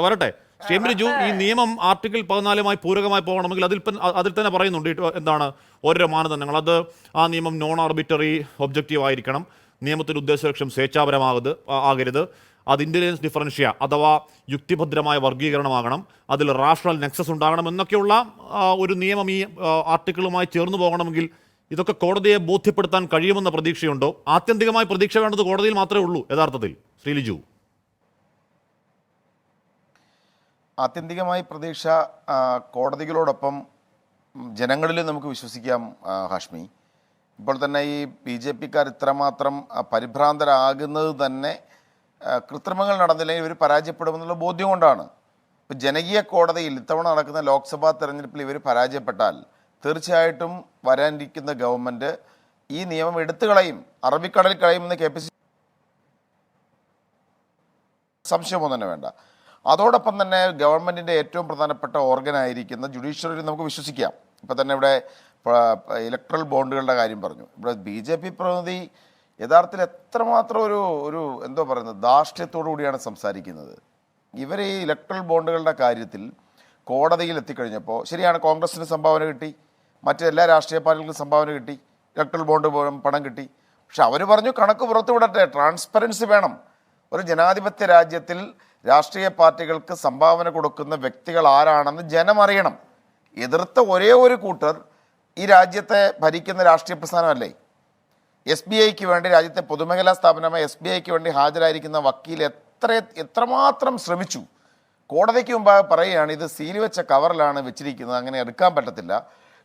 A: വരട്ടെ. ഷെംലിജു, ഈ നിയമം ആർട്ടിക്കിൾ 14-മായി പൂരകമായി പോകണമെങ്കിൽ അതിൽ തന്നെ പറയുന്നുണ്ട് എന്താണ് ഓരോ മാനദണ്ഡങ്ങൾ. അത് ആ നിയമം നോൺ ആർബിറ്ററി ഒബ്ജക്റ്റീവ് ആയിരിക്കണം, നിയമത്തിന്റെ ഉദ്ദേശലക്ഷ്യം ആകരുത്, അത് ഇന്റലിജൻസ് ഡിഫറൻഷ്യ അഥവാ യുക്തിഭദ്രമായ വർഗീകരണമാകണം, അതിൽ റാഷണൽ നെക്സസ് ഉണ്ടാകണം എന്നൊക്കെയുള്ള ഒരു നിയമം ഈ ആർട്ടിക്കിളുമായി ചേർന്ന് പോകണമെങ്കിൽ ഇതൊക്കെ കോടതിയെ ബോധ്യപ്പെടുത്താൻ കഴിയുമെന്ന പ്രതീക്ഷയുണ്ടോ? ആത്യന്തികമായി പ്രതീക്ഷ വേണ്ടത് കോടതിയിൽ മാത്രമേ ഉള്ളൂ യഥാർത്ഥത്തിൽ, ശ്രീലിജു?
D: ആത്യന്തികമായി പ്രതീക്ഷ കോടതികളോടൊപ്പം ജനങ്ങളിൽ നമുക്ക് വിശ്വസിക്കാം ഹാഷ്മി. ഇപ്പോൾ തന്നെ ഈ BJP-ക്കാർ ഇത്രമാത്രം പരിഭ്രാന്തരാകുന്നത് തന്നെ കൃത്രിമങ്ങൾ നടന്നില്ലെങ്കിൽ ഇവർ പരാജയപ്പെടുമെന്നുള്ള ബോധ്യം കൊണ്ടാണ്. ഇപ്പോൾ ജനകീയ കോടതിയിൽ ഇത്തവണ നടക്കുന്ന ലോക്സഭാ തെരഞ്ഞെടുപ്പിൽ ഇവർ പരാജയപ്പെട്ടാൽ തീർച്ചയായിട്ടും വരാനിരിക്കുന്ന ഗവൺമെൻറ് ഈ നിയമം എടുത്തു കളയും, അറബിക്കടലിൽ കളയുമെന്ന് KPCC സംശയമൊന്നും തന്നെ വേണ്ട. അതോടൊപ്പം തന്നെ ഗവൺമെൻറ്റിൻ്റെ ഏറ്റവും പ്രധാനപ്പെട്ട ഓർഗനായിരിക്കുന്ന ജുഡീഷ്യറിയിൽ നമുക്ക് വിശ്വസിക്കാം. ഇപ്പോൾ തന്നെ ഇവിടെ ഇലക്ട്രൽ ബോണ്ടുകളുടെ കാര്യം പറഞ്ഞു. ഇവിടെ BJP പ്രതിനിധി യഥാർത്ഥത്തിൽ എത്രമാത്രം ഒരു എന്തോ പറയുന്നത് ധാർഷ്ട്യത്തോടു കൂടിയാണ് സംസാരിക്കുന്നത്. ഇവർ ഈ ഇലക്ട്രൽ ബോണ്ടുകളുടെ കാര്യത്തിൽ കോടതിയിൽ എത്തിക്കഴിഞ്ഞപ്പോൾ ശരിയാണ്, കോൺഗ്രസിന് സംഭാവന കിട്ടി, മറ്റെല്ലാ രാഷ്ട്രീയ പാർട്ടികൾക്കും സംഭാവന കിട്ടി, ഇലക്ട്രൽ ബോണ്ട് പണം കിട്ടി. പക്ഷെ അവർ പറഞ്ഞു കണക്ക് പുറത്തുവിടട്ടെ, ട്രാൻസ്പെറൻസി വേണം. ഒരു ജനാധിപത്യ രാജ്യത്തിൽ രാഷ്ട്രീയ പാർട്ടികൾക്ക് സംഭാവന കൊടുക്കുന്ന വ്യക്തികൾ ആരാണെന്ന് ജനം അറിയണം. എതിർത്ത ഒരേ ഒരു കൂട്ടർ ഈ രാജ്യത്തെ ഭരിക്കുന്ന രാഷ്ട്രീയ പ്രസ്ഥാനമല്ലേ. SBI-ക്ക് വേണ്ടി, രാജ്യത്തെ പൊതുമേഖലാ സ്ഥാപനമായ SBI-ക്ക് വേണ്ടി ഹാജരായിരിക്കുന്ന വക്കീൽ എത്രമാത്രം ശ്രമിച്ചു. കോടതിക്ക് മുമ്പാകെ പറയുകയാണ് ഇത് സീൽ വെച്ച കവറിലാണ് വെച്ചിരിക്കുന്നത്, അങ്ങനെ എടുക്കാൻ പറ്റത്തില്ല,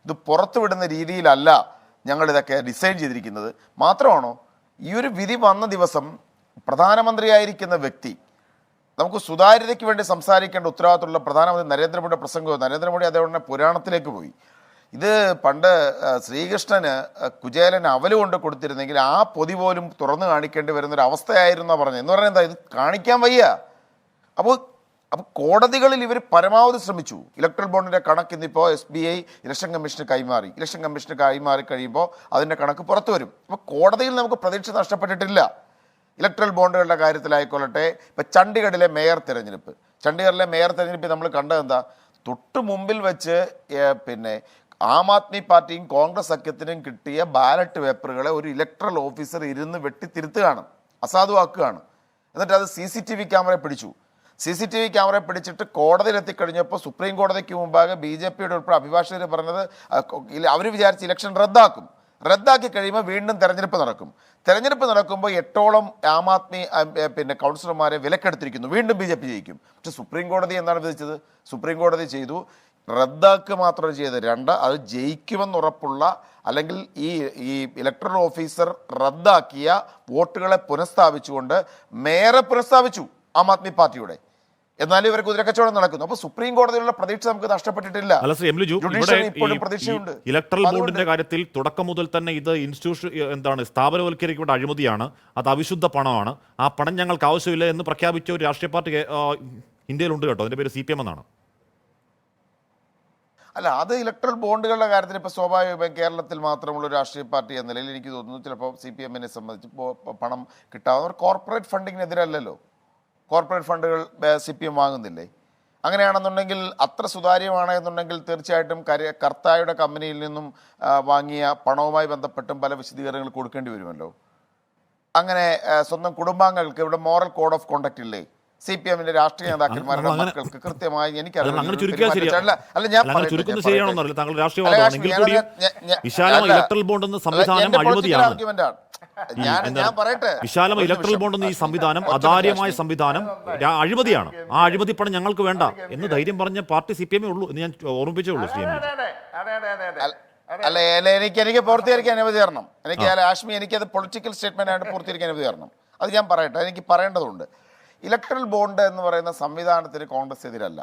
D: ഇത് പുറത്തുവിടുന്ന രീതിയിലല്ല ഞങ്ങളിതൊക്കെ ഡിസൈൻ ചെയ്തിരിക്കുന്നത്. മാത്രമാണോ, ഈ ഒരു വിധി വന്ന ദിവസം പ്രധാനമന്ത്രിയായിരിക്കുന്ന വ്യക്തി, നമുക്ക് സുതാര്യതയ്ക്ക് വേണ്ടി സംസാരിക്കേണ്ട ഉത്തരവാദിത്തമുള്ള പ്രധാനമന്ത്രി നരേന്ദ്രമോദിയുടെ പ്രസംഗവും, നരേന്ദ്രമോദി അതേപോലെ പുരാണത്തിലേക്ക് പോയി. ഇത് പണ്ട് ശ്രീകൃഷ്ണന് കുചേലന് അവല് കൊണ്ട് കൊടുത്തിരുന്നെങ്കിൽ ആ പൊതി പോലും തുറന്നു കാണിക്കേണ്ടി വരുന്നൊരു അവസ്ഥയായിരുന്നു പറഞ്ഞത്. എന്ന് പറഞ്ഞാൽ എന്താ, ഇത് കാണിക്കാൻ വയ്യ. അപ്പോൾ കോടതികളിൽ ഇവർ പരമാവധി ശ്രമിച്ചു. ഇലക്ട്രൽ ബോണ്ടിൻ്റെ കണക്ക് ഇന്നിപ്പോൾ SBI ഇലക്ഷൻ കമ്മീഷന് കൈമാറി. ഇലക്ഷൻ കമ്മീഷന് കൈമാറി കഴിയുമ്പോൾ അതിൻ്റെ കണക്ക് പുറത്തു വരും. അപ്പോൾ കോടതിയിൽ നമുക്ക് പ്രതീക്ഷ നഷ്ടപ്പെട്ടിട്ടില്ല. ഇലക്ട്രൽ ബോണ്ടുകളുടെ കാര്യത്തിലായിക്കൊള്ളട്ടെ, ഇപ്പം ചണ്ഡീഗഡിലെ മേയർ തെരഞ്ഞെടുപ്പ് നമ്മൾ കണ്ടത് എന്താ, തൊട്ട് മുമ്പിൽ വെച്ച് പിന്നെ ആം ആദ്മി പാർട്ടിയും കോൺഗ്രസ് സഖ്യത്തിനും കിട്ടിയ ബാലറ്റ് പേപ്പറുകളെ ഒരു ഇലക്ട്രൽ ഓഫീസർ ഇരുന്ന് വെട്ടിത്തിരുത്തുകയാണ്, അസാധുവാക്കുകയാണ്. എന്നിട്ട് അത് CCTV ക്യാമറ പിടിച്ചു. CCTV ക്യാമറ പിടിച്ചിട്ട് കോടതിയിലെത്തിക്കഴിഞ്ഞപ്പോൾ സുപ്രീം കോടതിക്ക് മുമ്പാകെ BJP-യുടെ ഉൾപ്പെടെ അഭിഭാഷകർ പറഞ്ഞത് അവർ വിചാരിച്ച് ഇലക്ഷൻ റദ്ദാക്കി കഴിയുമ്പോൾ വീണ്ടും തെരഞ്ഞെടുപ്പ് നടക്കുമ്പോൾ 8ഓളം ആം ആദ്മി കൗൺസിലർമാരെ വിലക്കെടുത്തിരിക്കുന്നു, വീണ്ടും BJP ജയിക്കും. പക്ഷെ സുപ്രീം കോടതി എന്താണ് വിധിച്ചത്? സുപ്രീം കോടതി ചെയ്തു റദ്ദാക്കുക മാത്രം ചെയ്ത് 2 അത് ജയിക്കുമെന്നുറപ്പുള്ള അല്ലെങ്കിൽ ഈ ഇലക്ട്രൽ ഓഫീസർ റദ്ദാക്കിയ വോട്ടുകളെ പുനഃസ്ഥാപിച്ചുകൊണ്ട് മേയറെ പുനഃസ്ഥാപിച്ചു ആം ആദ്മി പാർട്ടിയുടെ. എന്നാലും ഇവർ കുതിരക്കച്ചവടം നടക്കുന്നു. അപ്പോൾ സുപ്രീം കോടതിയിലുള്ള പ്രതീക്ഷ നമുക്ക് നഷ്ടപ്പെട്ടിട്ടില്ല.
A: ഇലക്ട്രൽ ബോർഡിന്റെ കാര്യത്തിൽ തുടക്കം മുതൽ തന്നെ ഇത് സ്ഥാപനവൽക്കരിക്കേണ്ട അഴിമതിയാണ്, അത് അവിശുദ്ധ പണമാണ്, ആ പണം ഞങ്ങൾക്ക് ആവശ്യമില്ല എന്ന് പ്രഖ്യാപിച്ച ഒരു രാഷ്ട്രീയ പാർട്ടി ഇന്ത്യയിലുണ്ട് കേട്ടോ, അതിന്റെ പേര് CPM എന്നാണ്.
D: അല്ല, അത് ഇലക്ട്രൽ ബോണ്ടുകളുടെ കാര്യത്തിൽ ഇപ്പോൾ സ്വാഭാവികമായും കേരളത്തിൽ മാത്രമുള്ള ഒരു രാഷ്ട്രീയ പാർട്ടി എന്ന നിലയിൽ എനിക്ക് തോന്നുന്നു ചിലപ്പോൾ CPM-നെ സംബന്ധിച്ച് പണം കിട്ടാവുന്ന ഒരു കോർപ്പറേറ്റ് ഫണ്ടിങ്ങിനെതിരല്ലല്ലോ. കോർപ്പറേറ്റ് ഫണ്ടുകൾ CPM വാങ്ങുന്നില്ലേ? അങ്ങനെയാണെന്നുണ്ടെങ്കിൽ അത്ര സുതാര്യമാണ് എന്നുണ്ടെങ്കിൽ തീർച്ചയായിട്ടും കർത്തായുടെ കമ്പനിയിൽ നിന്നും വാങ്ങിയ പണവുമായി ബന്ധപ്പെട്ടും പല വിശദീകരണങ്ങൾ കൊടുക്കേണ്ടി വരുമല്ലോ. അങ്ങനെ സ്വന്തം കുടുംബാംഗങ്ങൾക്ക് ഇവിടെ മോറൽ കോഡ് ഓഫ് കോണ്ടക്ട് ഇല്ലേ? CPM-ന്റെ രാഷ്ട്രീയ നേതാക്കന്മാരുടെ മക്കൾക്ക് കൃത്യമായി എനിക്കറിയാം.
A: വിശാലം ഇലക്ട്രൽ ബോണ്ട് എന്ന ഈ സംവിധാനം അധാര്യമായ സംവിധാനം അഴിമതിയാണ്. ആ അഴിമതി പണം ഞങ്ങൾക്ക് വേണ്ട എന്ന് ധൈര്യം പറഞ്ഞ പാർട്ടി CPM ഉള്ളൂ എന്ന് ഞാൻ ഓർമ്മിപ്പിച്ചേ ഉള്ളൂ.
D: അല്ല എനിക്ക് പൂർത്തീകരിക്കാൻ അനുമതി തരണം. എനിക്ക് ആഷ്മി എനിക്കത് പൊളിറ്റിക്കൽ സ്റ്റേറ്റ്മെന്റ് ആയിട്ട് പൂർത്തീകരിക്കാൻ അനുമതി തരണം. അത് ഞാൻ പറയട്ടെ, എനിക്ക് പറയേണ്ടതുണ്ട്. ഇലക്ട്രൽ ബോണ്ട് എന്ന് പറയുന്ന സംവിധാനത്തിന് കോൺഗ്രസ് എതിരല്ല.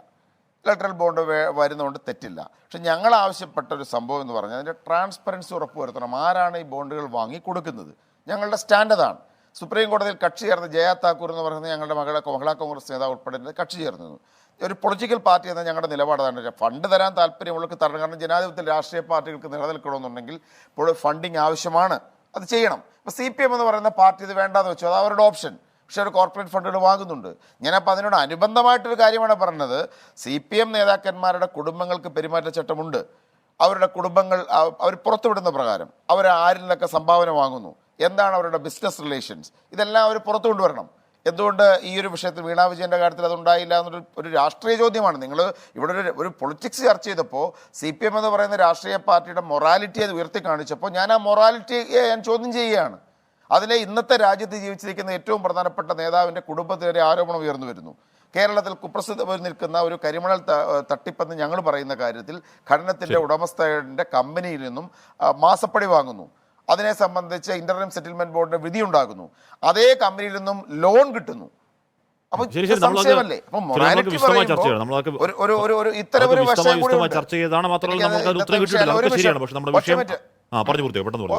D: ഇലക്ട്രൽ ബോണ്ട് വരുന്നതുകൊണ്ട് തെറ്റില്ല. പക്ഷെ ഞങ്ങൾ ആവശ്യപ്പെട്ട ഒരു സംഭവം എന്ന് പറഞ്ഞാൽ അതിൻ്റെ ട്രാൻസ്പെറൻസി ഉറപ്പുവരുത്തണം. ആരാണ് ഈ ബോണ്ടുകൾ വാങ്ങി കൊടുക്കുന്നത്? ഞങ്ങളുടെ സ്റ്റാൻഡ് അതാണ്. സുപ്രീം കോടതിയിൽ കക്ഷി ചേർന്ന് ജയ താക്കൂർ എന്ന് പറയുന്നത് ഞങ്ങളുടെ മഹിളാ കോൺഗ്രസ് നേതാവ് ഉൾപ്പെടെ കക്ഷി ചേർന്നു. ഒരു പൊളിറ്റിക്കൽ പാർട്ടി എന്ന ഞങ്ങളുടെ നിലപാടാണ്. ഫണ്ട് തരാൻ താല്പര്യമുള്ളവർക്ക് തരണം. കാരണം ജനാധിപത്യത്തിൽ രാഷ്ട്രീയ പാർട്ടികൾക്ക് നിലനിൽക്കണമെന്നുണ്ടെങ്കിൽ ഇപ്പോൾ ഫണ്ടിങ് ആവശ്യമാണ്, അത് ചെയ്യണം. ഇപ്പോൾ CPM എന്ന് പറയുന്ന പാർട്ടി ഇത് വേണ്ടാന്ന് വെച്ചു, അത് അവരുടെ ഓപ്ഷൻ. പക്ഷേ ഒരു കോർപ്പറേറ്റ് ഫണ്ടുകൾ വാങ്ങുന്നുണ്ട്. ഞാനപ്പോൾ അതിനോട് അനുബന്ധമായിട്ടൊരു കാര്യമാണ് പറഞ്ഞത്. CPM നേതാക്കന്മാരുടെ കുടുംബങ്ങൾക്ക് പെരുമാറ്റച്ചട്ടമുണ്ട്. അവരുടെ കുടുംബങ്ങൾ അവർ പുറത്തുവിടുന്ന പ്രകാരം അവർ ആരിൽ നിന്നൊക്കെ സംഭാവന വാങ്ങുന്നു, എന്താണ് അവരുടെ ബിസിനസ് റിലേഷൻസ്, ഇതെല്ലാം അവർ പുറത്തു കൊണ്ടുവരണം. എന്തുകൊണ്ട് ഈ ഒരു വിഷയത്തിൽ വീണാ വിജയൻ്റെ കാര്യത്തിൽ അതുണ്ടായില്ല എന്നൊരു രാഷ്ട്രീയ ചോദ്യമാണ്. നിങ്ങൾ ഇവിടെ ഒരു പൊളിറ്റിക്സ് ചർച്ച ചെയ്തപ്പോൾ CPM എന്ന് പറയുന്ന രാഷ്ട്രീയ പാർട്ടിയുടെ മൊറാലിറ്റി അത് ഉയർത്തി കാണിച്ചപ്പോൾ ഞാൻ ആ മൊറാലിറ്റിയെ ഞാൻ ചോദ്യം ചെയ്യുകയാണ്. അതിലെ ഇന്നത്തെ രാജ്യത്ത് ജീവിച്ചിരിക്കുന്ന ഏറ്റവും പ്രധാനപ്പെട്ട നേതാവിൻ്റെ കുടുംബത്തിനെതിരെ ആരോപണം ഉയർന്നു വരുന്നു. കേരളത്തിൽ കുപ്രസിദ്ധമായി നിൽക്കുന്ന ഒരു കരിമണൽ തട്ടിപ്പെന്ന് ഞങ്ങൾ പറയുന്ന കാര്യത്തിൽ ഖനനത്തിൻ്റെ ഉടമസ്ഥയുടെ കമ്പനിയിൽ നിന്നും മാസപ്പടി വാങ്ങുന്നു. അതിനെ സംബന്ധിച്ച് ഇന്റർനെറ്റ് സെറ്റിൽമെന്റ് ബോർഡിന്റെ വിധി ഉണ്ടാകുന്നു. അതേ കമ്പനിയിൽ നിന്നും ലോൺ കിട്ടുന്നു. അപ്പൊ സംശയമല്ലേ? അപ്പൊ മൊറാലിറ്റി ഇത്തരം ഒരു വശം കൂടി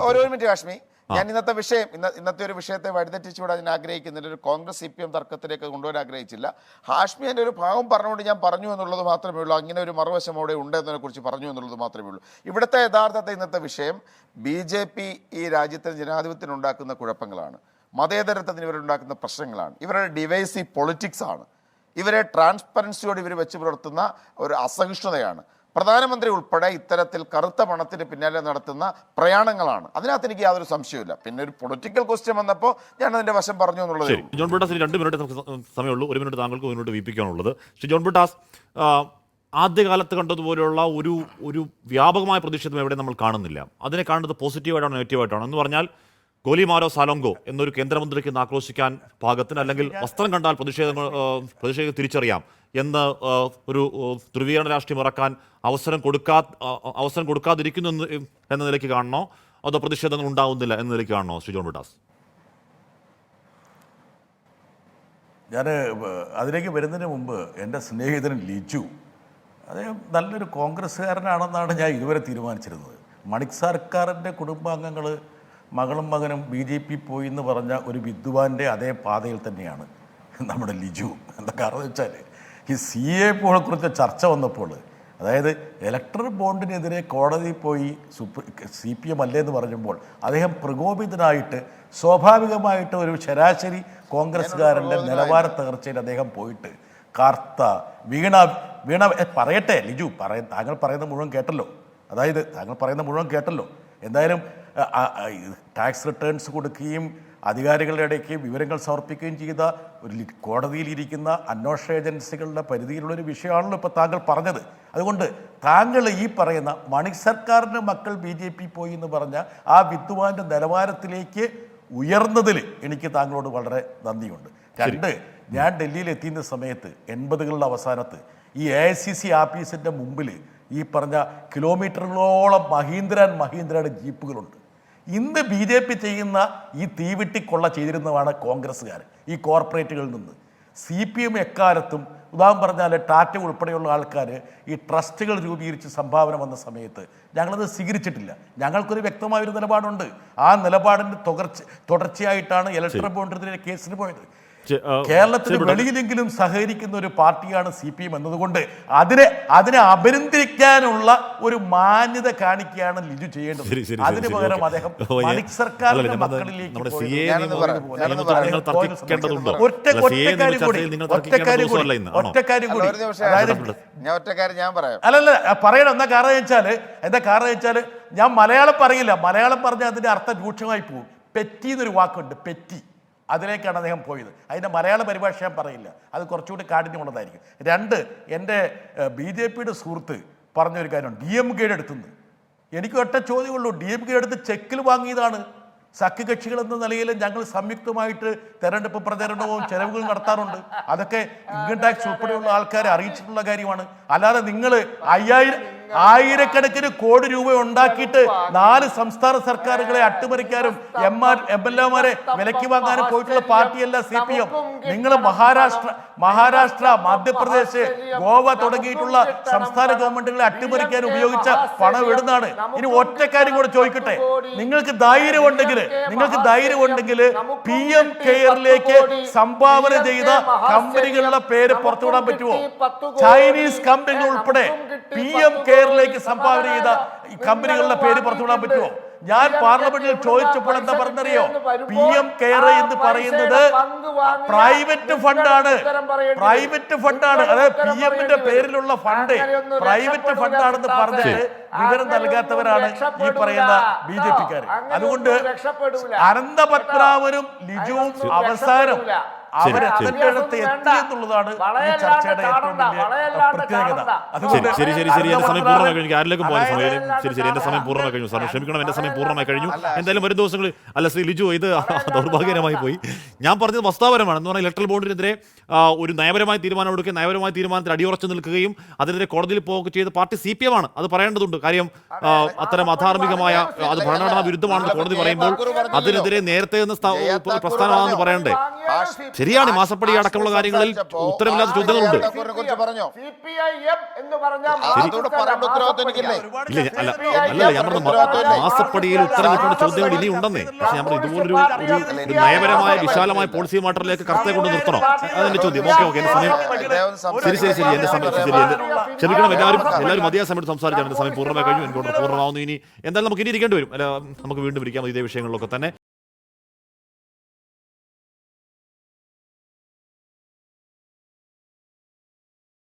D: ഒരു മിനിറ്റ് കാശ്മി, ഞാൻ ഇന്നത്തെ ഒരു വിഷയത്തെ വഴിതെറ്റിച്ചു വിടാൻ ഞാൻ ആഗ്രഹിക്കുന്നില്ല. ഒരു കോൺഗ്രസ് CPM തർക്കത്തിലേക്ക് കൊണ്ടുവരാൻ ആഗ്രഹിച്ചില്ല. ഹാഷ്മി എൻ്റെ ഒരു ഭാഗം പറഞ്ഞുകൊണ്ട് ഞാൻ പറഞ്ഞു എന്നുള്ളത് മാത്രമേ ഉള്ളൂ. അങ്ങനെ ഒരു മറുവശം അവിടെ ഉണ്ട് എന്നതിനെ കുറിച്ച് പറഞ്ഞു എന്നുള്ളത് മാത്രമേ ഉള്ളൂ. ഇവിടുത്തെ യഥാർത്ഥത്തെ ഇന്നത്തെ വിഷയം BJP ഈ രാജ്യത്തിന് ജനാധിപത്യത്തിന് ഉണ്ടാക്കുന്ന കുഴപ്പങ്ങളാണ്, മതേതരത്വത്തിന് ഇവരുണ്ടാക്കുന്ന പ്രശ്നങ്ങളാണ്, ഇവരുടെ ഡിവൈസീവ് പൊളിറ്റിക്സ് ആണ്, ഇവരെ ട്രാൻസ്പെറൻസിയോട് ഇവർ വെച്ച് പുലർത്തുന്ന ഒരു അസഹിഷ്ണുതയാണ്. പ്രധാനമന്ത്രി ഉൾപ്പെടെ ഇത്തരത്തിൽ കറുത്ത പണത്തിന് പിന്നാലെ നടത്തുന്ന പ്രയാണങ്ങളാണ്. അതിനകത്ത് എനിക്ക് യാതൊരു സംശയമില്ല. പിന്നെ ഒരു പൊളിറ്റിക്കൽ ക്വസ്റ്റ്യൻ വന്നപ്പോൾ ഞാൻ അതിന്റെ വശം പറഞ്ഞു എന്നുള്ളത്.
A: ജോൺ ബ്രിട്ടാസ് 2 മിനിറ്റ് സമയമുള്ളൂ. 1 മിനിറ്റ് താങ്കൾക്ക് 1 മിനിറ്റ് വീപ്പിക്കാനുള്ളത്. ശ്രീ ജോൺ ബ്രിട്ടാസ്, ആദ്യകാലത്ത് കണ്ടതുപോലെയുള്ള ഒരു വ്യാപകമായ പ്രതിഷേധം എവിടെ നമ്മൾ കാണുന്നില്ല. അതിനെ കാണുന്നത് പോസിറ്റീവായിട്ടാണോ നെഗറ്റീവായിട്ടാണോ എന്ന് പറഞ്ഞാൽ ഗോലിമാരോ സാലോങ്കോ എന്നൊരു കേന്ദ്രമന്ത്രിക്ക് ആക്രോശിക്കാൻ പാകത്തിന്, അല്ലെങ്കിൽ വസ്ത്രം കണ്ടാൽ പ്രതിഷേധം തിരിച്ചറിയാം എന്ന് ഒരു ധ്രുവീകരണ രാഷ്ട്രീയം ഇറക്കാൻ അവസരം കൊടുക്കാതിരിക്കുന്നു എന്ന നിലയ്ക്ക് കാണണോ, അതോ പ്രതിഷേധങ്ങൾ ഉണ്ടാവുന്നില്ല എന്ന നിലയ്ക്ക് കാണണോ ശ്രീ ജോൺ ബ്രിട്ടാസ്?
B: ഞാൻ അതിലേക്ക് വരുന്നതിന് മുമ്പ് എൻ്റെ സ്നേഹിതൻ ലിജു, അദ്ദേഹം നല്ലൊരു കോൺഗ്രസ്സുകാരനാണെന്നാണ് ഞാൻ ഇതുവരെ തീരുമാനിച്ചിരുന്നത്. മണിക് സർക്കാരിൻ്റെ കുടുംബാംഗങ്ങൾ മകളും മകനും BJP പോയി എന്ന് പറഞ്ഞ ഒരു വിദ്വാൻ്റെ അതേ പാതയിൽ തന്നെയാണ് നമ്മുടെ ലിജു. എന്താ കാരണം വെച്ചാൽ ഈ CA കുറിച്ച് ചർച്ച വന്നപ്പോൾ, അതായത് ഇലക്ട്രൽ ബോണ്ടിനെതിരെ കോടതിയിൽ പോയി CPM അല്ലേന്ന് പറഞ്ഞപ്പോൾ അദ്ദേഹം പ്രകോപിതനായിട്ട് സ്വാഭാവികമായിട്ട് ഒരു ശരാശരി കോൺഗ്രസ്സുകാരൻ്റെ നിലവാര തകർച്ചയിൽ അദ്ദേഹം പോയിട്ട് കർത്ത വീണ പറയട്ടെ ലിജു, താങ്കൾ പറയുന്ന മുഴുവൻ കേട്ടല്ലോ. അതായത് താങ്കൾ പറയുന്ന മുഴുവൻ കേട്ടല്ലോ. എന്തായാലും ടാക്സ് റിട്ടേൺസ് കൊടുക്കുകയും അധികാരികളുടെ ഇടയ്ക്ക് വിവരങ്ങൾ സമർപ്പിക്കുകയും ചെയ്ത ഒരു കോടതിയിലിരിക്കുന്ന അന്വേഷണ ഏജൻസികളുടെ പരിധിയിലുള്ളൊരു വിഷയമാണല്ലോ ഇപ്പോൾ താങ്കൾ പറഞ്ഞത്. അതുകൊണ്ട് താങ്കൾ ഈ പറയുന്ന മണിക് സർക്കാരിൻ്റെ മക്കൾ BJP പോയി എന്ന് പറഞ്ഞ ആ വിദ്വാൻ്റെ നിലവാരത്തിലേക്ക് ഉയർന്നതിൽ എനിക്ക് താങ്കളോട് വളരെ നന്ദിയുണ്ട്. 2, ഞാൻ ഡൽഹിയിൽ എത്തിയ സമയത്ത് 80കളുടെ അവസാനത്ത് ഈ AICC ആഫീസിൻ്റെ മുമ്പിൽ ഈ പറഞ്ഞ കിലോമീറ്ററുകളോളം മഹീന്ദ്രയുടെ ജീപ്പുകളുണ്ട്. ഇന്ന് BJP ചെയ്യുന്ന ഈ തീവിട്ടിക്കൊള്ള ചെയ്തിരുന്നതാണ് കോൺഗ്രസ്സുകാർ ഈ കോർപ്പറേറ്റുകളിൽ നിന്ന്. CPM എക്കാലത്തും ഉദാഹരണം പറഞ്ഞാൽ ടാറ്റ ഉൾപ്പെടെയുള്ള ആൾക്കാർ ഈ ട്രസ്റ്റുകൾ രൂപീകരിച്ച് സംഭാവന വന്ന സമയത്ത് ഞങ്ങളത് സ്വീകരിച്ചിട്ടില്ല. ഞങ്ങൾക്കൊരു വ്യക്തമായൊരു നിലപാടുണ്ട്. ആ നിലപാടിൻ്റെ തുടർച്ചയായിട്ടാണ് ഇലക്ട്രൽ ബോണ്ടിനെതിരെ കേസിന് പോയത്. കേരളത്തിന് വെളിയിലെങ്കിലും സഹകരിക്കുന്ന ഒരു പാർട്ടിയാണ് CPM എന്നതുകൊണ്ട് അതിനെ അഭിനന്ദിക്കാനുള്ള ഒരു മാന്യത കാണിക്കുകയാണ് ലിജു ചെയ്യേണ്ടത്. അതിന് പകരം അദ്ദേഹം മണിക് സർക്കാരിന്റെ മക്കളിലേക്ക് അല്ലല്ല പറയണം. എന്താ കാരണം വെച്ചാല് ഞാൻ മലയാളം പറയില്ല. മലയാളം പറഞ്ഞാൽ അതിന്റെ അർത്ഥം രൂക്ഷമായി പോകും. പെറ്റി എന്നൊരു വാക്കുണ്ട്, പെറ്റി, അതിലേക്കാണ് അദ്ദേഹം പോയത്. അതിൻ്റെ മലയാള പരിഭാഷ ഞാൻ പറയില്ല, അത് കുറച്ചുകൂടി കാഠിന്യമുള്ളതായിരിക്കും. 2, എൻ്റെ BJPയുടെ സുഹൃത്ത് പറഞ്ഞൊരു കാര്യം DMKയുടെ അടുത്തുനിന്ന്. എനിക്ക് ഒറ്റ ചോദ്യമുള്ളൂ, DMKയുടെ അടുത്ത് ചെക്കിൽ വാങ്ങിയതാണ്. സഖ്യകക്ഷികൾ എന്ന നിലയിൽ ഞങ്ങൾ സംയുക്തമായിട്ട് തെരഞ്ഞെടുപ്പ് പ്രചരണവും ചെലവുകളും നടത്താറുണ്ട്. അതൊക്കെ ഇൻകം ടാക്സ് ഉൾപ്പെടെയുള്ള ആൾക്കാരെ അറിയിച്ചിട്ടുള്ള കാര്യമാണ്. അല്ലാതെ നിങ്ങൾ 5000 ആയിരക്കണക്കിന് കോടി രൂപ ഉണ്ടാക്കിയിട്ട് 4 സംസ്ഥാന സർക്കാരുകളെ അട്ടിമറിക്കാനും MLA-മാരെ വിലക്കി വാങ്ങാനും പോയിട്ടുള്ള പാർട്ടിയല്ല CPM. നിങ്ങൾ മഹാരാഷ്ട്ര മധ്യപ്രദേശ് ഗോവ തുടങ്ങിയിട്ടുള്ള സംസ്ഥാന ഗവൺമെന്റുകളെ അട്ടിമറിക്കാൻ ഉപയോഗിച്ച പണം എവിടുന്നാണ്? ഇനി ഒറ്റ കാര്യം കൂടെ ചോദിക്കട്ടെ, നിങ്ങൾക്ക് ധൈര്യമുണ്ടെങ്കിൽ PM കെയറിലേക്ക് സംഭാവന ചെയ്ത കമ്പനികളുടെ പേര് പുറത്തുവിടാൻ പറ്റുമോ? ചൈനീസ് കമ്പനികൾ ഉൾപ്പെടെ PM കെയറിലേക്ക് സംഭാവന ചെയ്ത കമ്പനികളുടെ പേര് പുറത്തുവിടാൻ പറ്റുമോ? ഞാൻ പാർലമെന്റിൽ ചോദിച്ചപ്പോൾ എന്താ പറഞ്ഞറിയോ? PM കെയർ എന്ന് പറയുന്നത് പ്രൈവറ്റ് ഫണ്ടാണ്. അതായത് PM-ന്റെ പേരിലുള്ള ഫണ്ട് പ്രൈവറ്റ് ഫണ്ടാണെന്ന് പറഞ്ഞിട്ട് വിവരം നൽകാത്തവരാണ് ഈ പറയുന്ന BJP-ക്കാർ. അതുകൊണ്ട് അനന്തപത്മനാഭനും ലിജുവും അവസാനം അവരെ അതിന്റെ അടുത്ത് എത്തി എന്നുള്ളതാണ് ഈ ചർച്ചയുടെ ഏറ്റവും വലിയ പ്രത്യേകത.
A: ശരി എന്റെ സമയം പൂർണ്ണമായി കഴിഞ്ഞു. ആരിലേക്കും പോകാൻ സമയം ശരി എന്റെ സമയം പൂർണ്ണമായി കഴിഞ്ഞു. സാർ ക്ഷമിക്കണം, എന്റെ സമയം പൂർണ്ണമായി കഴിഞ്ഞു. എന്തായാലും വരും ദിവസങ്ങളിൽ ശ്രീ ലിജു, ഇത് ദൗർഭാഗ്യകരമായി പോയി. ഞാൻ പറഞ്ഞത് വസ്തുതാപരമാണ്. എന്ന് പറഞ്ഞാൽ ഇലക്ട്രൽ ബോർഡിനെതിരെ ഒരു നയപരമായ തീരുമാനം എടുക്കുകയും നയപരമായ തീരുമാനത്തിൽ അടിയുറച്ചു നിൽക്കുകയും അതിനെതിരെ കോടതിയിൽ പോവുകയും ചെയ്ത പാർട്ടി CPM ആണ്. അത് പറയേണ്ടതുണ്ട്. കാര്യം അത്തരം അധാർമികമായ അത് ഭരണഘടനാ വിരുദ്ധമാണെന്ന് കോടതി പറയുമ്പോൾ അതിനെതിരെ നേരത്തെ പ്രസ്ഥാനമാണെന്ന് പറയണ്ടേ? ശരിയാണ്, മാസപ്പടി അടക്കമുള്ള കാര്യങ്ങളിൽ ഉത്തരവില്ലാത്ത ചോദ്യങ്ങളുണ്ട്. ഞാൻ പറഞ്ഞ മാസപ്പടിയിൽ ഉത്തരം കിട്ടുന്ന ചോദ്യങ്ങൾ ഇനി ഉണ്ടെന്നേ. പക്ഷെ ഞാൻ പറഞ്ഞു ഇതുപോലൊരു നയപരമായ വിശാലമായ പോളിസി മാറ്ററിലേക്ക് കറക്റ്റ് കൊണ്ട് നിർത്തണം. അതെന്റെ ചോദ്യം. ഓക്കെ എന്റെ സമയം ശരി എന്റെ സമയം ക്ഷമിക്കണം. എല്ലാവരും മതിയായ സമയത്ത് സംസാരിച്ചാണ്. എന്റെ സമയം പൂർണ്ണമായി കഴിഞ്ഞു. എനിക്കൊണ്ട് പൂർണ്ണമാവുന്നു. ഇനി എന്തായാലും നമുക്ക് ഇനി ഇരിക്കേണ്ടി വരും. നമുക്ക് വീണ്ടും ഇരിക്കാം ഇതേ വിഷയങ്ങളിലൊക്കെ തന്നെ.